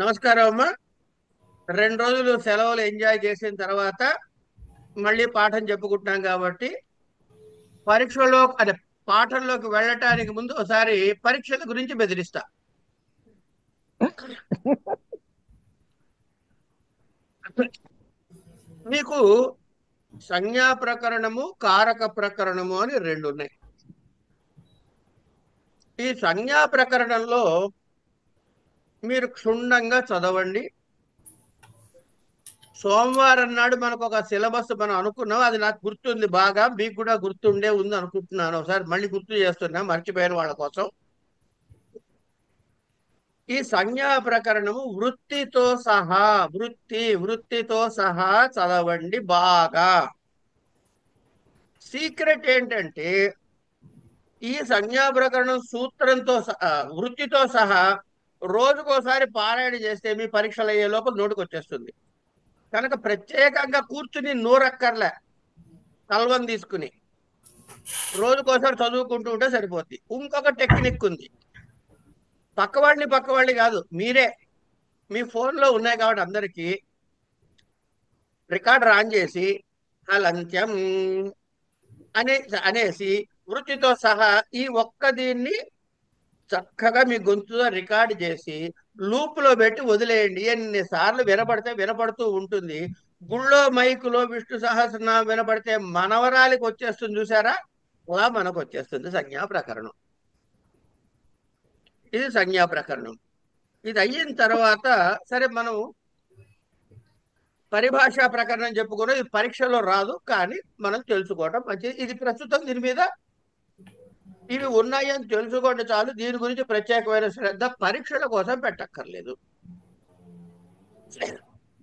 నమస్కారం అమ్మా. 2 రోజులు సెలవులు ఎంజాయ్ చేసిన తర్వాత మళ్ళీ పాఠం చెప్పుకుంటున్నాం కాబట్టి పరీక్షలో అదే పాఠంలోకి వెళ్ళటానికి ముందు ఒకసారి పరీక్షల గురించి బెదిరిస్తా. మీకు సంజ్ఞా ప్రకరణము, కారక ప్రకరణము అని 2 ఉన్నాయి. ఈ సంజ్ఞా ప్రకరణంలో మీరు క్షుణ్ణంగా చదవండి. సోమవారం నాడు మనకు ఒక సిలబస్ మనం అనుకున్నాం, అది నాకు గుర్తుంది బాగా, మీకు కూడా గుర్తుండే ఉంది అనుకుంటున్నాను. ఒకసారి మళ్ళీ గుర్తు చేస్తున్నా మర్చిపోయిన వాళ్ళ కోసం. ఈ సంజ్ఞా ప్రకరణము వృత్తితో సహా చదవండి బాగా. సీక్రెట్ ఏంటంటే ఈ సంజ్ఞా ప్రకరణం వృత్తితో సహా రోజుకోసారి పారాయణ చేస్తే మీ పరీక్షలు అయ్యే లోపల నోటికొచ్చేస్తుంది. కనుక ప్రత్యేకంగా కూర్చుని నూరక్కర్లే, కల్వం తీసుకుని రోజుకోసారి చదువుకుంటూ ఉంటే సరిపోద్ది. ఇంకొక టెక్నిక్ ఉంది. పక్కవాళ్ళని కాదు, మీరే మీ ఫోన్లో ఉన్నాయి కాబట్టి అందరికీ రికార్డర్ ఆన్ చేసి అలంత్యం అనేసి వృత్తితో సహా ఈ ఒక్క దీన్ని చక్కగా మీ గొంతుతో రికార్డ్ చేసి లూప్లో పెట్టి వదిలేయండి. ఎన్నిసార్లు వినపడితే వినపడుతూ ఉంటుంది. గుళ్ళో మైకులో విష్ణు సహస్రనామం వినపడితే మనవరాలికి వచ్చేస్తుంది చూసారా, అలా మనకు వచ్చేస్తుంది సంజ్ఞా ప్రకరణం. ఇది సంజ్ఞా ప్రకరణం. ఇది అయిన తర్వాత సరే మనం పరిభాషా ప్రకరణం చెప్పుకున్నాం. ఇది పరీక్షలో రాదు, కానీ మనం తెలుసుకోవటం మంచిది. ఇది ప్రస్తుతం దీని మీద ఇవి ఉన్నాయని తెలుసుకోండి చాలు. దీని గురించి ప్రత్యేకమైన శ్రద్ధ పరీక్షల కోసం పెట్టక్కర్లేదు.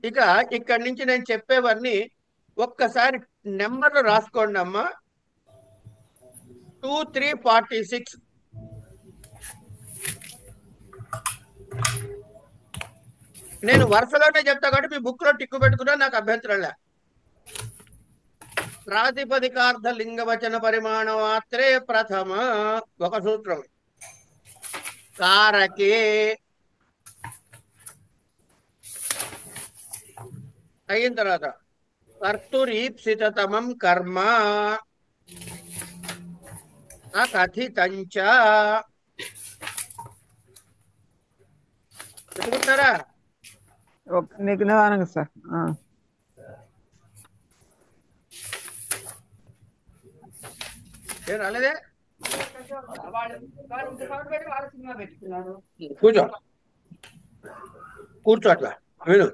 ఇక ఇక్కడి నుంచి నేను చెప్పేవన్నీ ఒక్కసారి నెంబర్లు రాసుకోండి అమ్మా. 2346. నేను వరుసలోనే చెప్తా కాబట్టి మీ బుక్ లో టిక్కు పెట్టుకున్నా నాకు అభ్యంతరం లే. ప్రాతిపదికార్థ లింగవచన పరిమాణ మాత్రే ప్రథమ ఒక సూత్రం. కారకే అయిన తర్వాత కర్తురీప్సితమం కర్మ అకథితంచ. పెట్టుకుంటారా? నీకు నిదానంగా సార్. ఏం రాలేదే? కూర్చో కూర్చో అట్లా విను.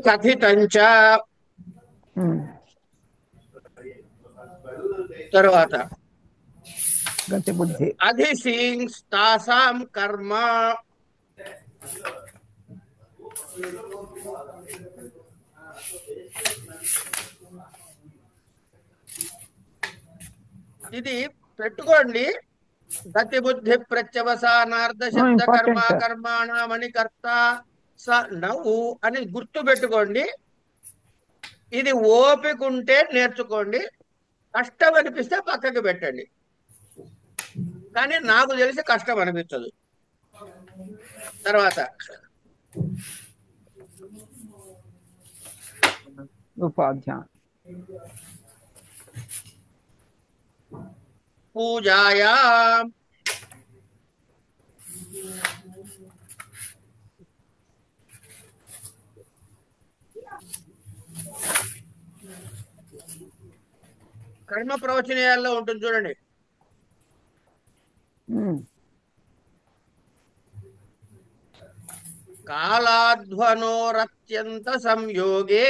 కథితంచ తర్వాత గతి బుద్ధి అధిశీంగ్ తాసాం కర్మ. ఇది పెట్టుకోండి. గతి బుద్ధి ప్రత్యవసానార్థ శబ్ద కర్మ కర్మాణమని కర్త స నవ్వు అని గుర్తు పెట్టుకోండి. ఇది ఓపిక ఉంటే నేర్చుకోండి, కష్టం అనిపిస్తే పక్కకి పెట్టండి. కానీ నాకు తెలిసి కష్టం అనిపించదు. తర్వాత ఉపాధ్యాయ పూజాయా కర్మ ప్రవచనయాల్లో ఉంటుంది చూడండి. కాలాధ్వనోరత్యంత సంయోగే.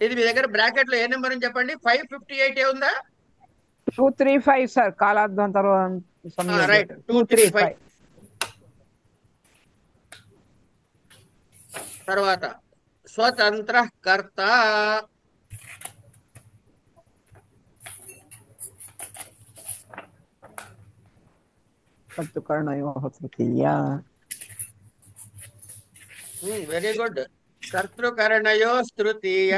ఇది మీ దగ్గర బ్రాకెట్ లో ఏ నెంబర్ అని చెప్పండి. 558 ఏ ఉందా? 235 సార్. కాలాధ్వంతరం రైట్, 235. తర్వాత స్వతంత్ర కర్త. కర్తృకర్ణయోః తృతీయ. Very good. కర్తృకరణయో తృతీయ.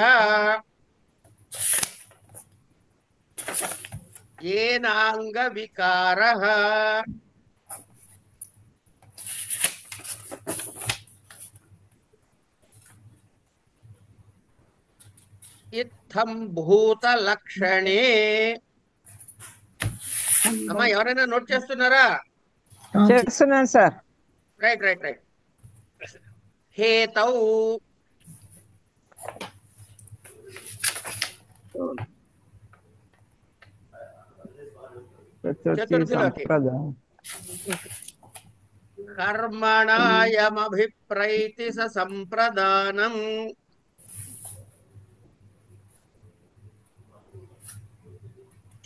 ఏనాంగ వికార. ఇత్థం భూతలక్షణే. అమ్మా ఎవరైనా నోట్ చేస్తున్నారా? చేస్తున్నాను సార్. Right right right. హేతౌ చతుర్థి చతుర్థిలోకి సంప్రదాయం. కర్మణాయమభిప్రైతి స సంప్రదానం.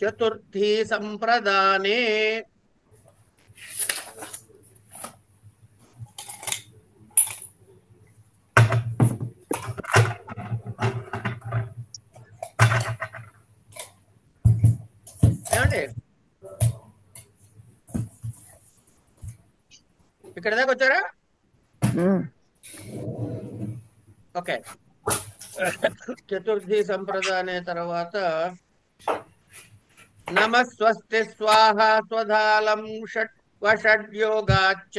చతుర్థీ సంప్రదానే ఏమండి ఇక్కడ దాకా వచ్చారా? ఓకే. చతుర్థి సంప్రదానే తర్వాత నమస్వస్తి స్వాహ స్వధాలం షట్ వషడ్యోగాచ్చ.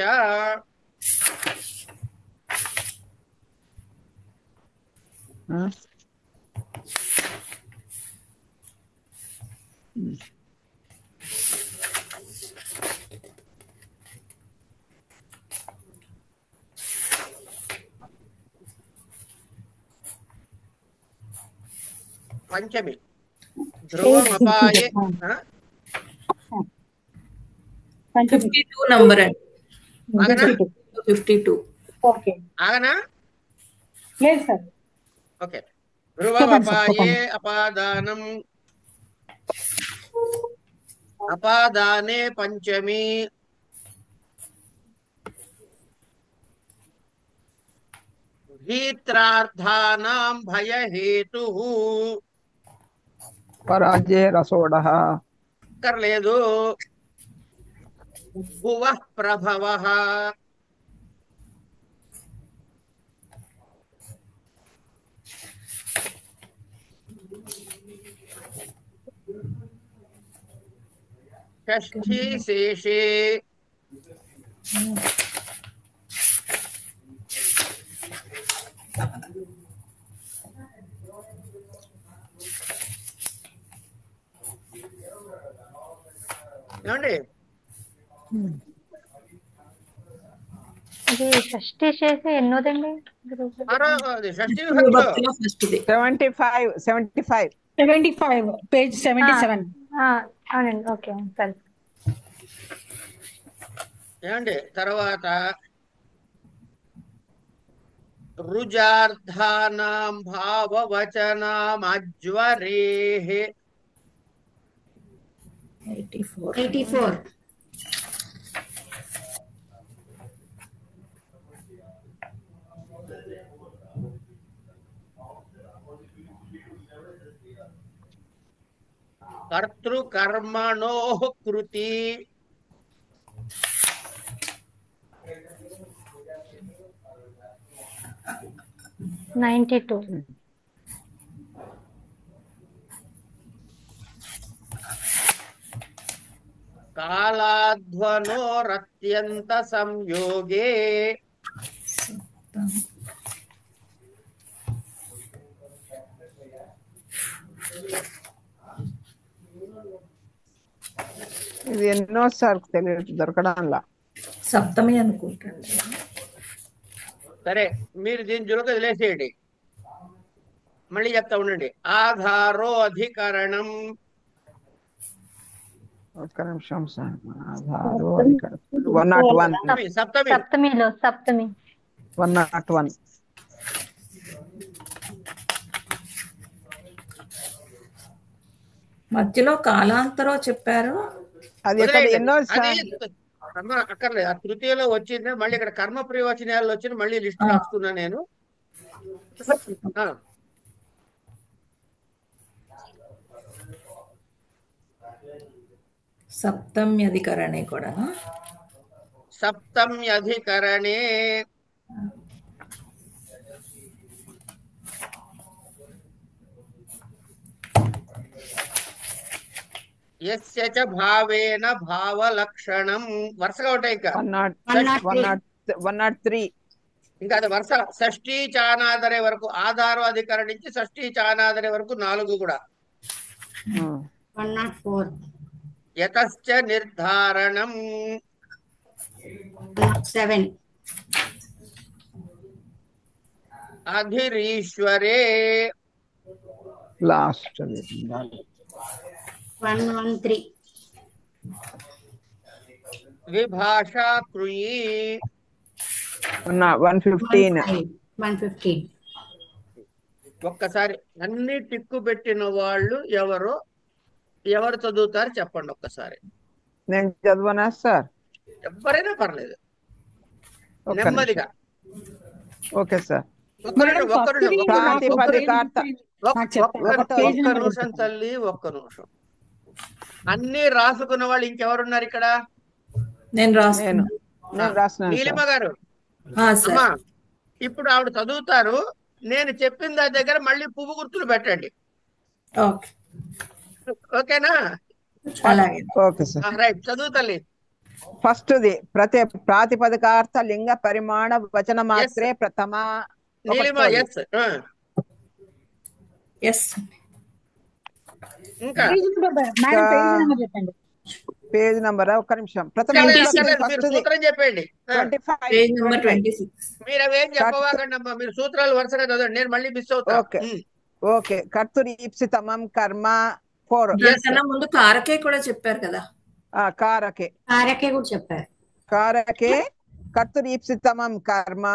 పంచమి ధ్రువమపాయే. 52 నంబర్ అండి. ఆగనా 52. ఓకే ఆగనా? లేదు సార్. ఓకే. ధ్రువమపాయే అపాదానం. అపాదానే పంచమి. భీత్రార్థానాం భయహేతుః. పరాజయ రసోడః. అక్కర్లేదు. భువః ప్రభవః. షష్ఠీ శేషే. ఏమండి ఇది షష్ఠి చేసి ఎన్నోదండి? షష్ఠీ విభక్తిలో భక్తిలో ఫస్ట్ ది. 75 75 75 పేజ్ 77. అవునండి. ఓకే సరే. ఏమండి తర్వాత రుజార్థానాం భావవచనాం అజ్వరేః. 84. కర్తృకర్మణోః కృతి. Ninety two. కాలాధ్వనోరత్యంత సంయోగే. ఇది ఎన్నో సార్ తెలియదు దొరకడంలా. సప్తమి అనుకుంటాను. సరే మీరు దీని జులక వదిలేసేయండి. మళ్ళీ చెప్తా ఉండండి. ఆధారో అధికరణం. ఒక్క నిమిషం సార్. ఆధారు అధికరణం 101. సప్తమి సప్తమిలో సప్తమి. 101. మధ్యలో కాలాంతరం చెప్పారు. అది ఎక్కడ వదిలేయండి. ఎన్నో అది సార్. కర్మ అక్కర్లేదు. ఆ తృతీయలో వచ్చింది. మళ్ళీ ఇక్కడ కర్మ ప్రయోజనాలు వచ్చింది. మళ్ళీ లిస్ట్ రాసుకున్నా నేను. ఆ, సప్తమ్యధికరణే కూడా. సప్తమ్యధికరణే యస్య చ భావేన భావలక్షణం. వరుసగా ఉంటాయి ఇంకా. 103. ఇంకా అది వరుస షష్ఠీ చానాదరే వరకు, ఆధారు అధికరణ నుంచి షష్ఠీ చానాదరే వరకు 4 కూడా. 104, యతశ్చ నిర్ధారణం 107, అధిరీశ్వరే లాస్ట్ 113, విభాషా కృయి. 115. 115. ఒక్కసారి అన్ని టిక్కు పెట్టిన వాళ్ళు ఎవరు చదువుతారు చెప్పండి ఒక్కసారి. నేను చదవనా సార్? ఎవరైనా పర్లేదు, ఒక్క నెమ్మదిగా. Okay sir. ఒక్క నిమిషం తల్లి, ఒక్క నిమిషం. అన్ని రాసుకున్న వాళ్ళు ఇంకెవరున్నారు ఇక్కడ? నేను రాస్తాను. నేను రాస్తున్నాను నీలిమ సార్. గారు, సార్ అమ్మా ఇప్పుడు ఆవిడ చదువుతారు, నేను చెప్పిన దాని దగ్గర మళ్ళీ పువ్వు గుర్తులు పెట్టండి. ఓకే, ఓకేనా? అలాగే. Okay sir. రైట్, చదువు తల్లి. ఫస్ట్ది ప్రాతిపదికార్థ లింగ పరిమాణ వచన మాత్రే ప్రథమ. నీలిమ ఎస్. ఎస్. ఇంకా పేజ్ నంబర్ ఒక్క నిమిషం. ప్రథమ మీరు సూత్రం చెప్పండి. Page number 26. మీరు అవేం చెప్పవాకండి అమ్మా, మీరు సూత్రాలు వరుసగా చదవండి, నేను మళ్ళీ మిస్ అవుతా. Okay okay. కర్తురీప్సితమం కర్మ 4. దానికన్నా ముందు కారకే కూడా చెప్పారు కదా. కారకే కూడా చెప్పారు. కారకే కర్తురీప్సితమం కర్మ.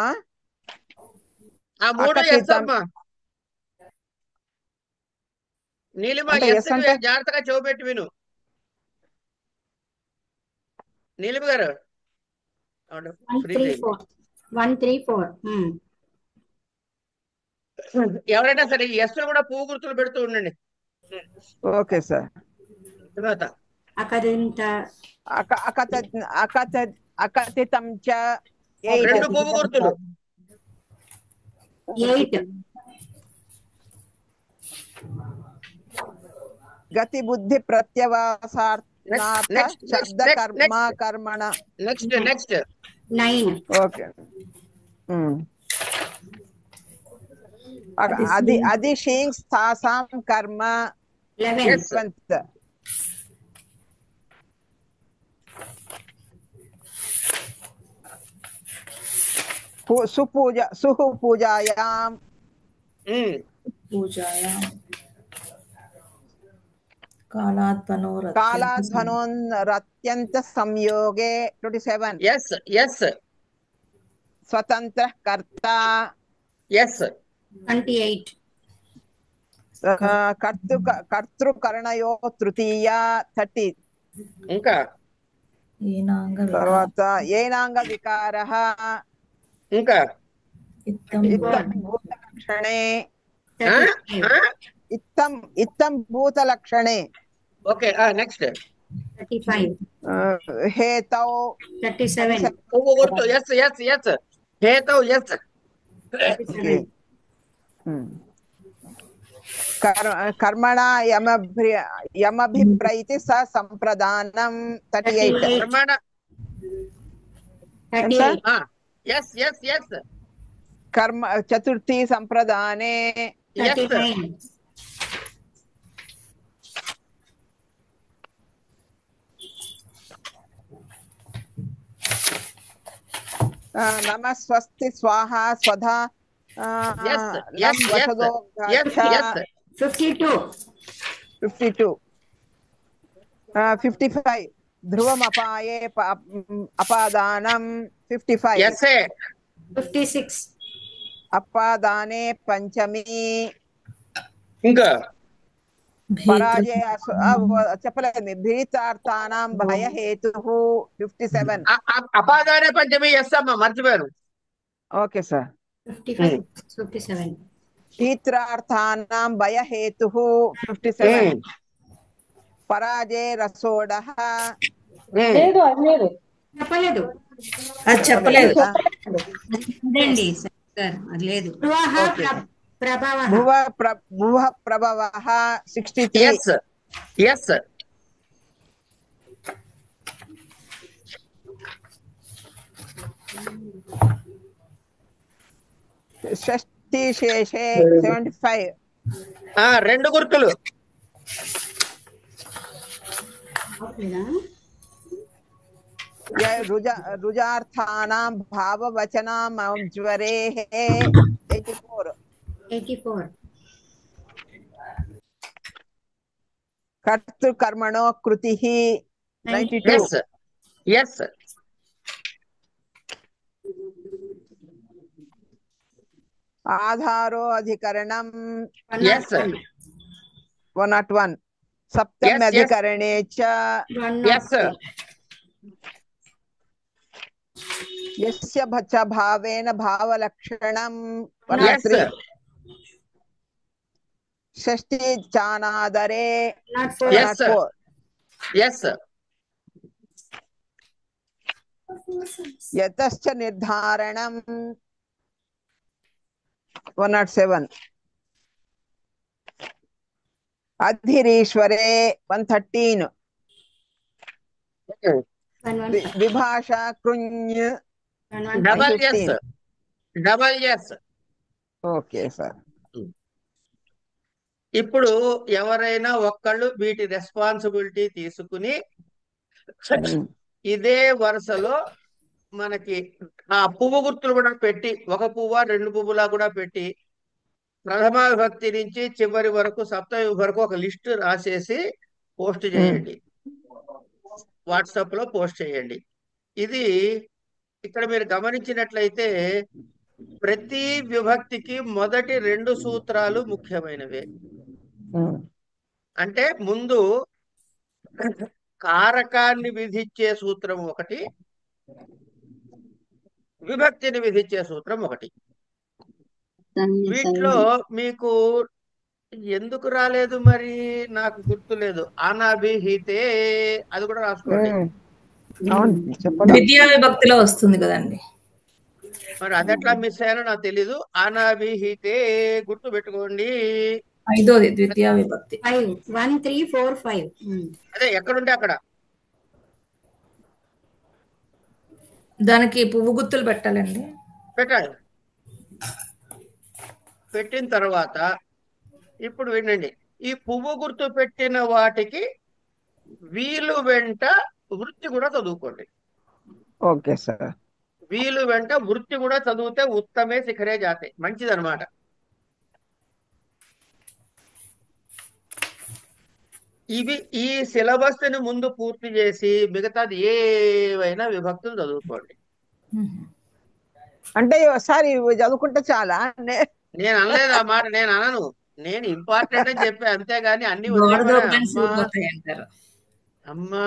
ఆ 3 ఎస్ అమ్మా. నీలిమ ఎస్ జాగ్రత్తగా చెవుపెట్టి విను. నీలిమ గారు 134. ఎవరైనా సరే ఈ ఎస్ కూడా పువ్వు గుర్తులు పెడుతూ ఉండండి. Okay sir. తర్వాత అకథితం చ 2 పువ్వు గుర్తులు. 8. గతి బుద్ధి ప్రత్యవాసార్థ శబ్ద కర్మ కర్మణ. నెక్స్ట్ 9. ఓకే. అది షీంగ్ తాసాం కర్మ 11. సుహు పూజాయాం కాలాధ్వనోరత్యంత సంయోగే 27. ఎస్ ఎస్ స్వతంత్ర కర్త. ఎస్ 28. కర్తృకరణయో తృతీయ 30. ఇంకా తర్వాత ఏనాంగ వికార. ఇంకా భూతలక్షణే. ఇత్తం భూతలక్షణే. Okay, next 35. హేతౌ 37. పువ్వు గుర్తు ఎస్ ఎస్ ఎస్. హేతౌ ఎస్. కర్మణ యమభిప్రైతి స సంప్రదానం 38. ప్రమాణ. 38. ఎస్ ఎస్ ఎస్. కర్మ చతుర్థి సంప్రదానే. 39. నమ స్వస్తి స్వాహ స్వధా 52. 55. ధ్రువమపాయే అపాదానం 55. 56. అపాదానే పంచమి. ఇంకా పరాజయ చెప్పలేదు. భీతార్థానాం భయహేతు 57. అపాదానే పంచమి ఎస్ అమ్మా, మర్చిపోయాను. Okay sir. 57. భీత్రార్థానాం భయహేతు 57. పరాజయ రసోడ. చెప్పలేదు. అది చెప్పలేదు. అది లేదు. భువ ప్రభవ 63. Yes yes. షష్ఠి శేషే 75. రెండు గుర్తులు. రుజార్థానాం భావవచనాం జ్వరే 84. 84. కర్తృకర్మణో కృతి 92. Yes yes. ఆధారో అధికరణం ఎస్ 101. సప్తమి అధికరణే చ ఎస్. యస్య భచ భావేన భావలక్షణం ఎస్ 103. షష్ఠి చానాదరే 104. ఎస్. యతశ్చ నిర్ధారణం 107. అధిరీశ్వరే 113. విభాష కృణ్య double S 115. Double S. Okay sir. ఇప్పుడు ఎవరైనా ఒక్కళ్ళు వీటి రెస్పాన్సిబిలిటీ తీసుకుని ఇదే వరుసలో మనకి ఆ పువ్వు గుర్తులు కూడా పెట్టి, ఒక పువ్వా రెండు పువ్వులా కూడా పెట్టి, ప్రథమ విభక్తి నుంచి చివరి వరకు సప్తమి వరకు ఒక లిస్ట్ రాసేసి పోస్ట్ చేయండి, వాట్సాప్ లో పోస్ట్ చేయండి. ఇది ఇక్కడ మీరు గమనించినట్లయితే ప్రతి విభక్తికి మొదటి రెండు సూత్రాలు ముఖ్యమైనవే. అంటే ముందు కారకాన్ని విధించే సూత్రం ఒకటి, విభక్తిని విధించే సూత్రం ఒకటి. వీటిలో మీకు ఎందుకు రాలేదు మరి నాకు గుర్తులేదు. అనాభిహితే అది కూడా రాసుకోండి. ద్వితీయ విభక్తిలో వస్తుంది కదండి. మరి అది ఎట్లా మిస్ అయ్యానో నాకు తెలీదు. అనాభిహితే గుర్తు పెట్టుకోండి. ఐదోది ద్వితీయ విభక్తి. 5 1 3 4 5. అదే ఎక్కడుంటే అక్కడ దానికి పువ్వు గుర్తులు పెట్టాలండి. పెట్టాలి. పెట్టిన తర్వాత ఇప్పుడు వినండి, ఈ పువ్వు గుర్తు పెట్టిన వాటికి వీలు వెంట వృత్తి కూడా చదువుకోండి. Okay sir. వీలు వెంట వృత్తి కూడా చదివితే ఉత్తమే శిఖరే జాతే, మంచిదన్నమాట. ఇవి ఈ సిలబస్ ని ముందు పూర్తి చేసి మిగతాది ఏవైనా విభక్తులు చదువుకోండి. అంటే సార్ ఇవి చదువుకుంటే చాలా నేను అనలేదు ఆ మాట, నేను అనను. నేను ఇంపార్టెంట్ అని చెప్పి అంతేగాని అన్ని అమ్మా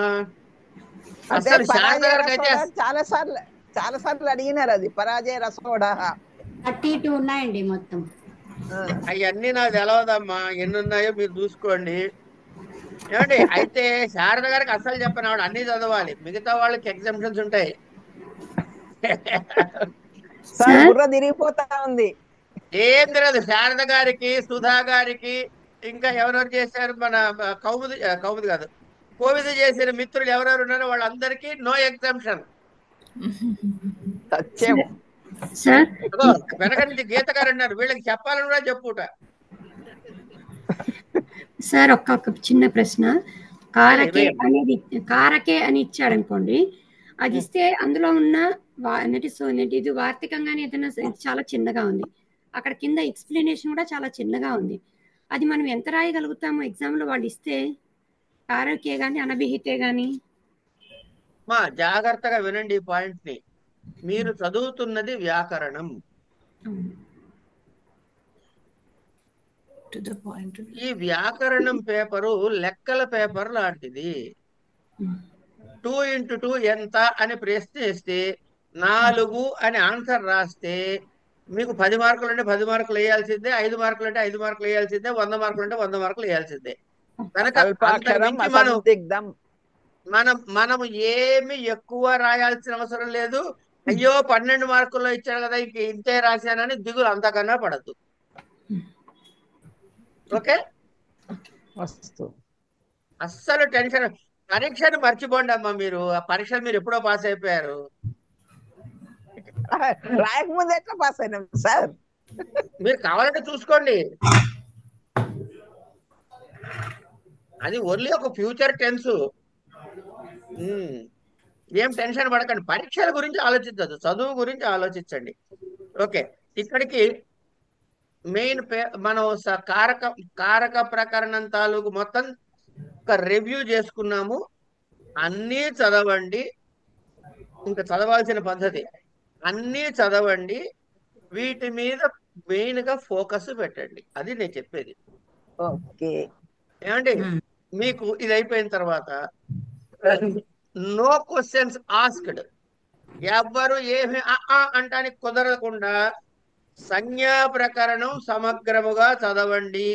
అసలు చాలా సార్లు అడిగినారు. అది పరాజయ రసోడా 32 ఉన్నాయండి మొత్తం. అవన్నీ నాకు తెలవదమ్మా, ఎన్ని ఉన్నాయో మీరు చూసుకోండి. ఏమండి అయితే శారద గారికి అసలు చెప్పను, ఆవిడ అన్ని చదవాలి, మిగతా వాళ్ళకి ఎగ్జామ్షన్స్ ఉంటాయి. బుర్ర తిరిగిపోతా ఉంది. ఏం తెలియదు శారద గారికి, సుధా గారికి, ఇంకా ఎవరెవరు చేశారు మన కౌముది కాదు కోవిద చేసిన మిత్రులు ఎవరెవరు ఉన్నారో వాళ్ళందరికీ నో ఎగ్జామ్షన్. వెనక నుంచి గీత గారు ఉన్నారు, వీళ్ళకి చెప్పాలని కూడా చెప్పుట. సార్ ఒక చిన్న ప్రశ్న. కారకే అని ఇచ్చాడు అనుకోండి, అది ఇస్తే అందులో ఉన్న ఇది వార్తికంగానే ఏదైనా చాలా చిన్నగా ఉంది, అక్కడ కింద ఎక్స్ప్లెనేషన్ కూడా చాలా చిన్నగా ఉంది. అది మనం ఎంత రాయగలుగుతాము ఎగ్జామ్ లో వాళ్ళు ఇస్తే? కారకే గాని అనభిహితే గాని. మా జాగ్రత్తగా వినండి ఈ పాయింట్ ని. మీరు చదువుతున్నది వ్యాకరణం. ఈ వ్యాకరణం పేపరు లెక్కల పేపర్ లాంటిది. 2 into 2 ఎంత అని ప్రశ్న వేస్తే 4 అని ఆన్సర్ రాస్తే మీకు 10 మార్కులు అంటే 10 మార్కులు వేయాల్సిందే, 5 మార్కులు అంటే 5 మార్కులు వేయాల్సిందే, 100 మార్కులు అంటే 100 మార్కులు వేయాల్సిందే. కనుక మనము ఏమి ఎక్కువ రాయాల్సిన అవసరం లేదు. అయ్యో 12 మార్కుల్లో ఇచ్చాడు కదా ఇంక ఇంతే రాశానని దిగులు అంతకన్నా పడద్దు. ఓకే, అస్సలు టెన్షన్. పరీక్షను మర్చిపోండి అమ్మా. మీరు ఆ పరీక్షలు మీరు ఎప్పుడో పాస్ అయిపోయారు. రాయకముందు ఎట్లా పాస్ అయినాం సార్? మీరు కావాలంటే చూసుకోండి, అది ఓన్లీ ఒక ఫ్యూచర్ టెన్స్. ఏం టెన్షన్ పడకండి, పరీక్షల గురించి ఆలోచించద్దు, చదువు గురించి ఆలోచించండి. ఓకే, ఇక్కడికి మెయిన్ మనం కారక ప్రకరణం తాలూకు మొత్తం ఒక రివ్యూ చేసుకున్నాము. అన్నీ చదవండి, ఇంకా చదవాల్సిన పద్ధతి అన్నీ చదవండి, వీటి మీద మెయిన్ గా ఫోకస్ పెట్టండి, అది నేను చెప్పేది. ఓకే. ఏమండి, మీకు ఇది అయిపోయిన తర్వాత నో క్వశ్చన్స్ ఆస్క్డ్, ఎవ్వరు ఏమి అంటానికి కుదరకుండా సంజ్ఞా ప్రకరణం సమగ్రముగా చదవండి,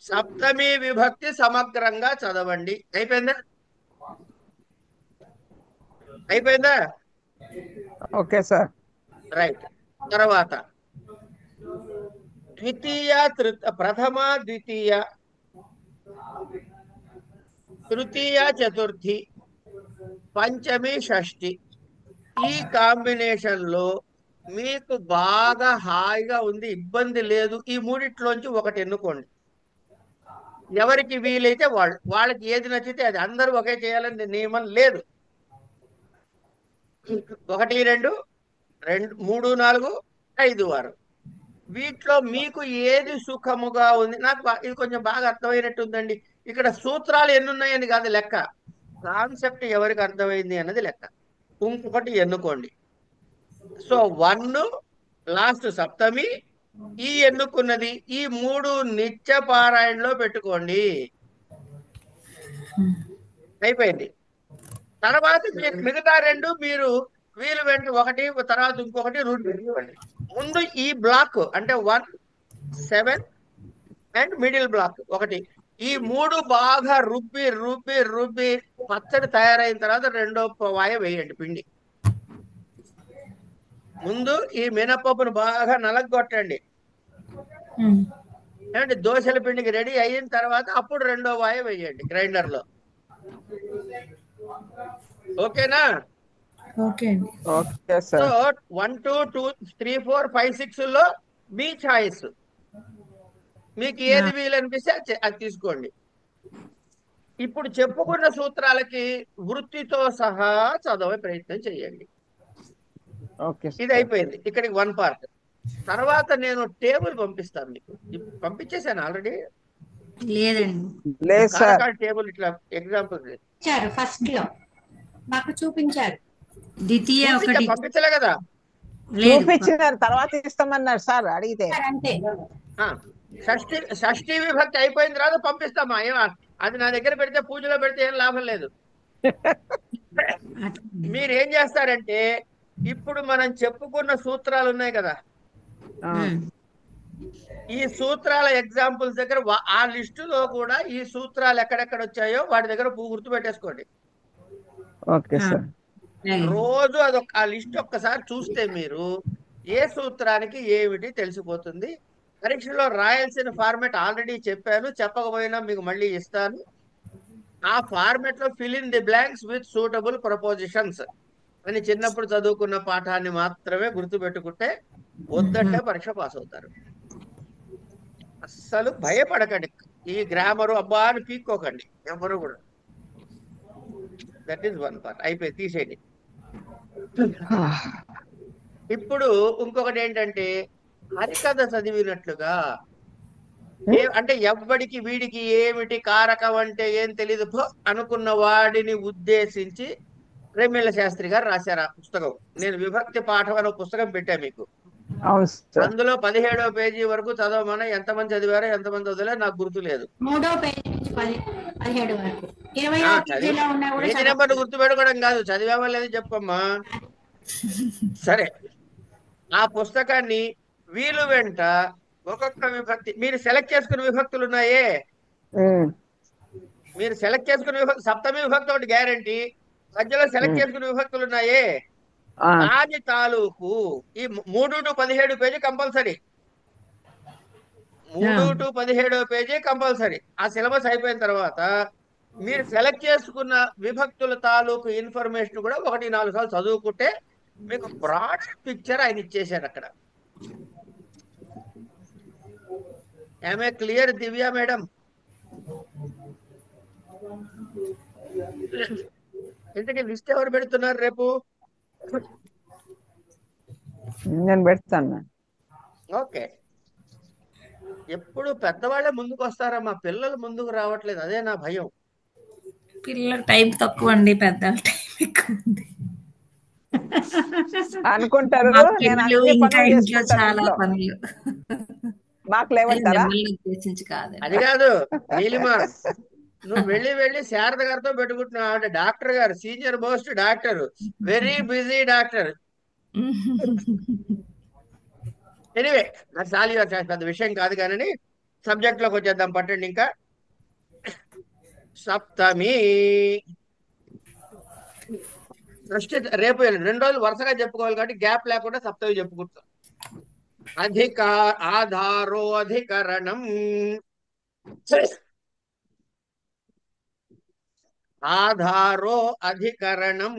సప్తమి విభక్తి సమగ్రంగా చదవండి. అయిపోయిందా? అయిపోయిందా? Okay sir. రైట్. తర్వాత ద్వితీయ ప్రథమ ద్వితీయ తృతీయ చతుర్థి పంచమి షష్ఠి, ఈ కాంబినేషన్ లో మీకు బాగా హాయిగా ఉంది, ఇబ్బంది లేదు, ఈ మూడిట్లోంచి ఒకటి ఎన్నుకోండి. ఎవరికి వీలైతే వాళ్ళకి ఏది నచ్చితే అది, అందరూ ఒకే చేయాలని నియమం లేదు. 1, 2, 3, 4, 5, 6 వీటిలో మీకు ఏది సుఖముగా ఉంది. నాకు ఇది కొంచెం బాగా అర్థమైనట్టుందండి. ఇక్కడ సూత్రాలు ఎన్ని ఉన్నాయని కాదు లెక్క, కాన్సెప్ట్ ఎవరికి అర్థమైంది అన్నది లెక్క. ఇంకొకటి ఎన్నుకోండి. సో 1 లాస్ట్ సప్తమి, ఈ ఎన్నుకున్నది, ఈ 3 నిత్య పారాయణలో పెట్టుకోండి. అయిపోయింది. తర్వాత మిగతా 2 మీరు వీలు వెంట ఒకటి తర్వాత ఇంకొకటి రూట్ పెట్టుకోండి. ముందు ఈ బ్లాక్ అంటే 1, 7 అండ్ మిడిల్ బ్లాక్ ఒకటి, ఈ 3 బాగా రుబ్బి రుబ్బి రుబ్బి పచ్చడి తయారైన తర్వాత రెండో వాయ వేయండి పిండి. ముందు ఈ మినపప్పును బాగా నలగొట్టండి. ఏమంటే దోశల పిండికి రెడీ అయిన తర్వాత అప్పుడు రెండో వాయ వేయండి గ్రైండర్ లో. ఓకేనా? ఓకే అండి. Okay so sir. 1, 2, 2, 3, 4, 5, 6 లో మీ ఛాయిస్, మీకు ఏది వీలు అనిపిస్తే అది తీసుకోండి. ఇప్పుడు చెప్పుకున్న సూత్రాలకి వృత్తితో సహా చదవే ప్రయత్నం చేయండి. ఓకే ఇది అయిపోయింది, ఇక్కడికి 1 పార్ట్. తర్వాత నేను టేబుల్ పంపిస్తాను మీకు, పంపించేసాను ఆల్రెడీ. లేదండి, లేదు సార్. టేబుల్ ఇట్లా ఎగ్జాంపుల్ ఇచ్చారు ఫస్ట్ లో మాకు చూపించారు. ద్వితీయ ఒకటి పంపించలే కదా? లేదు. చూపించినారు, తర్వాత ఇస్తామన్నారు సార్ అడిగితే. అంతే. షష్ఠీ విభక్తి అయిపోయిన తర్వాత పంపిస్తామా? అది నా దగ్గర పెడితే పూజలో పెడితే ఏం లాభం లేదు. మీరు ఏం చేస్తారంటే, ఇప్పుడు మనం చెప్పుకున్న సూత్రాలు ఉన్నాయి కదా, ఈ సూత్రాల ఎగ్జాంపుల్స్ దగ్గర ఆ లిస్టులో కూడా ఈ సూత్రాలు ఎక్కడెక్కడ వచ్చాయో వాటి దగ్గర గుర్తు పెట్టేసుకోండి. Okay sir. రోజు ఆ లిస్ట్ ఒక్కసారి చూస్తే మీరు ఏ సూత్రానికి ఏమిటి తెలిసిపోతుంది. పరీక్షలో రాయాల్సిన ఫార్మాట్ ఆల్రెడీ చెప్పాను, చెప్పకపోయినా మీకు మళ్ళీ ఇస్తాను. ఆ ఫార్మాట్ లో fill in the blanks with suitable prepositions అని చిన్నప్పుడు చదువుకున్న పాఠాన్ని మాత్రమే గుర్తు పెట్టుకుంటే వద్దంటే పరీక్ష పాస్ అవుతారు. అస్సలు భయపడకండి, ఈ గ్రామరు అబ్బా అని పీక్కోకండి ఎవరు కూడా. That is 1 part. అయిపోయి తీసేయండి. ఇప్పుడు ఇంకొకటి ఏంటంటే, హరికథ చదివినట్లుగా అంటే ఎవ్వడికి వీడికి ఏమిటి కారకం అంటే ఏం తెలీదు అనుకున్న వాడిని ఉద్దేశించి ప్రేమిళ్ళ శాస్త్రి గారు రాశారు ఆ పుస్తకం. నేను విభక్తి పాఠం అనే పుస్తకం పెట్టా మీకు. అందులో 17వ పేజీ వరకు చదవమని ఎంతమంది చదివారో ఎంతమంది చదివారో నాకు గుర్తు లేదు. 3వ పేజీ నుంచి 17 వరకు 20వ పేజీలో ఉన్నా కూడా పేజీ నెంబర్ గుర్తు పెట్టుకోవడం కాదు, చదివామా లేదు చెప్పమ్మా. సరే, ఆ పుస్తకాన్ని వీలు వెంట ఒక్కొక్క విభక్తి మీరు సెలెక్ట్ చేసుకున్న విభక్తులు ఉన్నాయే, మీరు సెలెక్ట్ చేసుకున్న విభక్తి సప్తమి విభక్తి ఒకటి గ్యారంటీ, మధ్యలో సెలెక్ట్ చేసుకున్న విభక్తులు ఉన్నాయే దాని తాలూకు ఈ 3 to 17 పేజీ కంపల్సరీ. 3 to 17వ పేజీ కంపల్సరీ. ఆ సిలబస్ అయిపోయిన తర్వాత మీరు సెలెక్ట్ చేసుకున్న విభక్తుల తాలూకు ఇన్ఫర్మేషన్ కూడా 1-4 సార్లు చదువుకుంటే మీకు బ్రాడ్ పిక్చర్ ఆయన ఇచ్చేసాడు అక్కడ. ఆమె క్లియర్ దివ్య మేడం? ఇంతకీ లిస్ట్ ఎవరు పెడుతున్నారు రేపు? నేను పెడతాను. ఓకే. ఎప్పుడు పెద్దవాళ్ళే ముందుకు వస్తారమ్మా, పిల్లలు ముందుకు రావట్లేదు, అదే నా భయం. పిల్లల టైం తక్కువ అండి, పెద్దల టైం ఎక్కువ ఉంది. అనుకుంటారు మా నేను పిల్లలు అన్ని ఇంకా పనులు ఇంట్లో చేసుకుంటాను చాలా ఇంట్లో. పనులు. మాకు లేవంటారా? మిమ్మల్ని ఉద్దేశించి కాదండి. అది కాదు నీలిమా, నువ్వు వెళ్ళి శారద గారితో పెట్టుకుంటున్నావు. అంటే డాక్టర్ గారు, senior most doctor, very busy doctor. Anyway, నాకు సాలి పెద్ద విషయం కాదు కానీ సబ్జెక్ట్ లోకి వచ్చేద్దాం పట్టండి. ఇంకా సప్తమి ఫస్ట్ రేపు 2 రోజులు వరుసగా చెప్పుకోవాలి కాబట్టి గ్యాప్ లేకుండా సప్తమి చెప్పుకుంటాం. ఆధారో అధికరణం, ఆధారో అధికరణం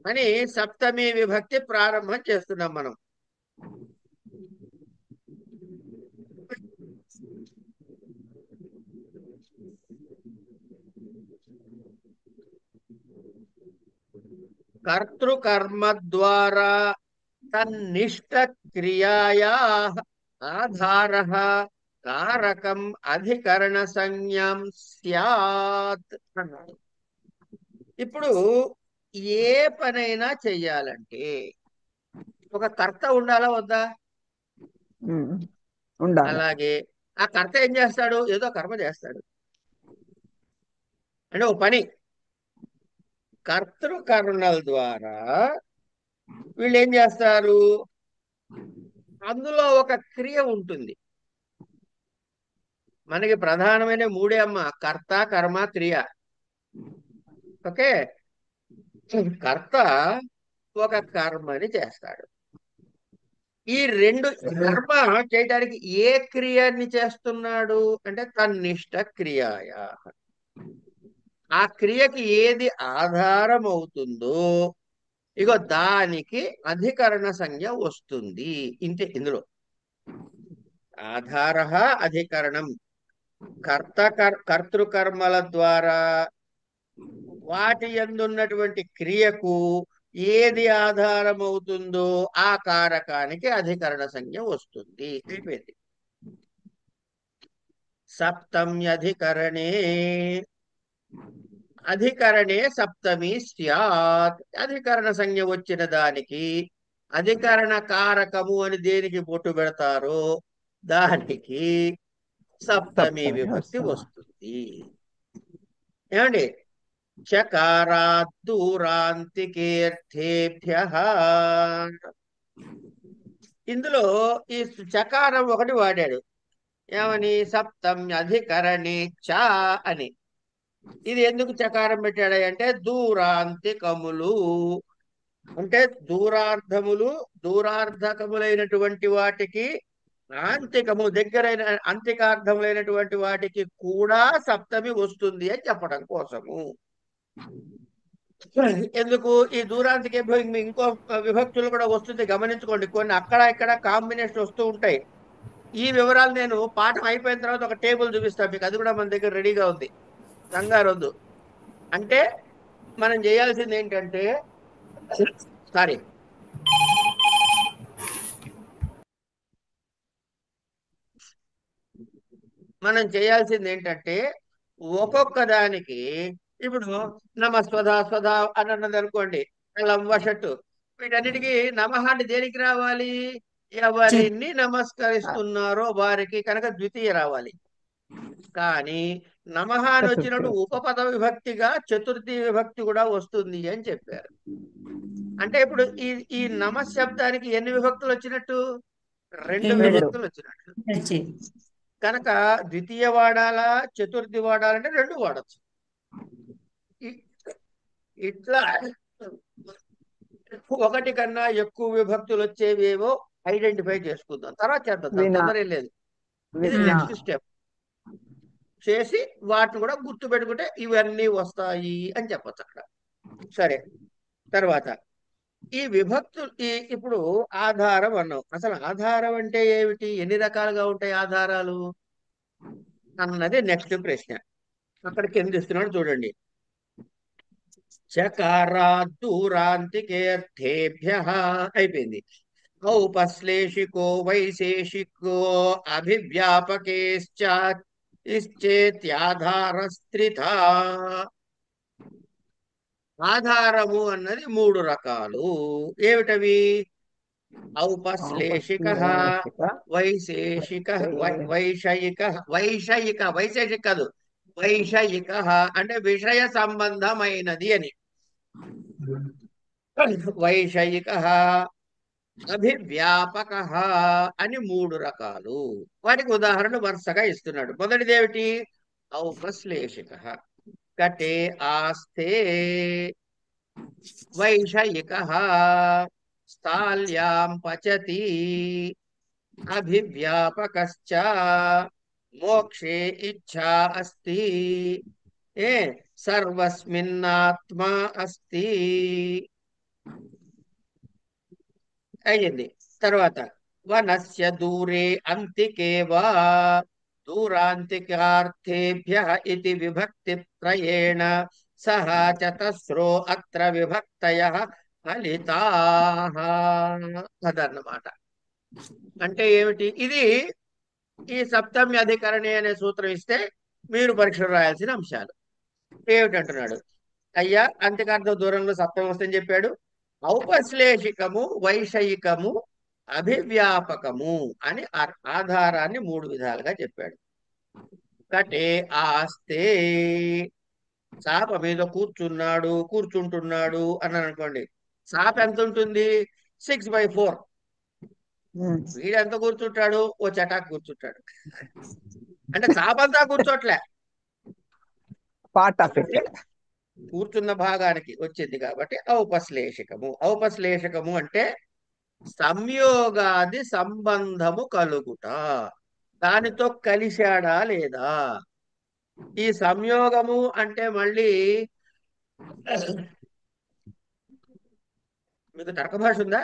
అని సప్తమి విభక్తి ప్రారంభం చేస్తున్నాం మనం. కర్తృకర్మ ద్వారా తన్నిష్ట క్రియాయా ఆధారః కారకం అధికరణ సంజ్ఞం స్యాత్ అన్నాడు. ఇప్పుడు ఏ పనైనా చెయ్యాలంటే ఒక కర్త ఉండాలా వద్దా? ఉండాలి. అలాగే ఆ కర్త ఏం చేస్తాడు? ఏదో కర్మ చేస్తాడు. అంటే ఒక పని. కర్తృకర్ణల ద్వారా వీళ్ళు ఏం చేస్తారు? అందులో ఒక క్రియ ఉంటుంది. మనకి ప్రధానమైన 3 అమ్మ: కర్త, కర్మ, క్రియ. ఓకే, కర్త ఒక కర్మని చేస్తాడు. ఈ 2 కర్మ చేయడానికి ఏ క్రియని చేస్తున్నాడు అంటే తన్నిష్ట క్రియాయ. ఆ క్రియకి ఏది ఆధారం అవుతుందో ఇగో దానికి అధికరణ సంజ్ఞ వస్తుంది. ఇంతే ఇందులో. ఆధార అధికరణం, కర్తృకర్మల ద్వారా వాటి యందున్నటువంటి క్రియకు ఏది ఆధారం అవుతుందో ఆ కారకానికి అధికరణ సంజ్ఞ వస్తుంది. అయిపోయింది. సప్తమ్యధికరణే, అధికరణే సప్తమి స్యాత్. అధికరణ సంజ్ఞ వచ్చిన దానికి అధికరణ కారకము అని దేనికి బొట్టు పెడతారో దానికి సప్తమి విభక్తి వస్తుంది. ఏమండి? చకారాత్ దూరాంతికేర్థేభ్యః. ఇందులో ఈ చకారం ఒకటి వాడాడు. ఏమని? సప్తమ్యధికరణే చ అని. ఇది ఎందుకు చకారం పెట్టాడు అంటే దూరాంతికములు అంటే దూరార్థములు, దూరార్థకములైనటువంటి వాటికి ఆంతికము దగ్గరైన అంతికార్థములైనటువంటి వాటికి కూడా సప్తమి వస్తుంది అని చెప్పడం కోసము. ఎందుకు? ఈ దూరాంతికి ఇంకో విభక్తులు కూడా వస్తుంది, గమనించుకోండి. కొన్ని అక్కడ ఇక్కడ కాంబినేషన్ వస్తూ ఉంటాయి. ఈ వివరాలు నేను పాఠం అయిపోయిన తర్వాత ఒక టేబుల్ చూపిస్తాను మీకు. అది కూడా మన దగ్గర రెడీగా ఉంది, కంగారు వద్దు. అంటే మనం చేయాల్సింది ఏంటంటే ఒక్కొక్క దానికి ఇప్పుడు నమస్వధ స్వధ అని అన్నది అనుకోండి, వషట్టు. వీటన్నిటికీ నమః అంటే దేనికి రావాలి? ఎవరిని నమస్కరిస్తున్నారో వారికి కనుక ద్వితీయ రావాలి. కానీ నమః అని వచ్చినప్పుడు ఉపపద విభక్తిగా చతుర్థి విభక్తి కూడా వస్తుంది అని చెప్పారు. అంటే ఇప్పుడు ఈ నమశబ్దానికి ఎన్ని విభక్తులు వచ్చినట్టు? 2 విభక్తులు వచ్చినట్టు. కనుక ద్వితీయ వాడాలా చతుర్థి వాడాలంటే 2 వాడచ్చు. ఇట్లా ఒకటి కన్నా ఎక్కువ విభక్తులు వచ్చేవేవో ఐడెంటిఫై చేసుకుందాం, తర్వాత చేద్దాం, తొందర లేదు. ఇది నెక్స్ట్ స్టెప్ చేసి వాటిని కూడా గుర్తు పెట్టుకుంటే ఇవన్నీ వస్తాయి అని చెప్పచ్చు అక్కడ. సరే, తర్వాత ఈ విభక్తులు ఇప్పుడు ఆధారం అన్నాం. అసలు ఆధారం అంటే ఏమిటి, ఎన్ని రకాలుగా ఉంటాయి ఆధారాలు అన్నది నెక్స్ట్ ప్రశ్న. అక్కడ కింద ఇస్తున్నాడు చూడండి. చకారాత్ దూరాంతికేర్థేభ్య అయిపోయింది. ఔపశ్లేషికో వైశేషికో అభివ్యాపకేశ్చ ఇశ్చేత్యాధారస్త్రిధా. ఆధారము అన్నది మూడు రకాలు. ఏమిటవి? ఔపశ్లేషిక, ఔపశ్లేషిక, వైశేషిక, వైశేషిక. వైషయిక వైశేషిక కాదు, వైషయిక అంటే విషయ సంబంధమైనది అని. వైషయిక, అభివ్యాపక అని మూడు రకాలు. వాటికి ఉదాహరణ వరుసగా ఇస్తున్నాడు. మొదటిదేమిటి? ఔపశ్లేషిక. కటే ఆస్తే. వైషయిక స్థాల్యాం పచతి. అభివ్యాపకశ్చ మోక్షే ఇచ్ఛా అస్తి. సర్వస్మిన్నాత్మా అస్తి. అయ్యింది. తర్వాత వనస్య దూరే అంతికే వా దూరాంతికార్థేభ్య ఇది విభక్తి త్రయేణ సహ చతస్రో అత్ర విభక్తయః ఫలితాః. అదన్నమాట. అంటే ఏమిటి ఇది? ఈ సప్తమి అధికరణి అనే సూత్రం ఇస్తే మీరు పరీక్షలు రాయాల్సిన అంశాలు ఏమిటంటున్నాడు. అయ్యా, అంతకార్థ దూరంలో సప్తమి వస్తుందని చెప్పాడు. ఔపశ్లేషికము, వైషయికము, అభివ్యాపకము అని ఆధారాన్ని మూడు విధాలుగా చెప్పాడు. కటే ఆస్తే. చాప మీద కూర్చుంటున్నాడు అన్నాను అనుకోండి. చాప ఎంత ఉంటుంది? 6/4. వీడెంత కూర్చుంటాడు? ఓ చటాక్ కూర్చుంటాడు. అంటే చాపంతా కూర్చోట్లే, పార్ట్ ఆఫ్ ఇట్. కూర్చున్న భాగానికి వచ్చింది కాబట్టి ఔపశ్లేషికము. ఔపశ్లేషికము అంటే సంయోగాది సంబంధము కలుగుట, దానితో కలిశాడా లేదా. ఈ సంయోగము అంటే మళ్ళీ మీకు తర్క భాష ఉందా?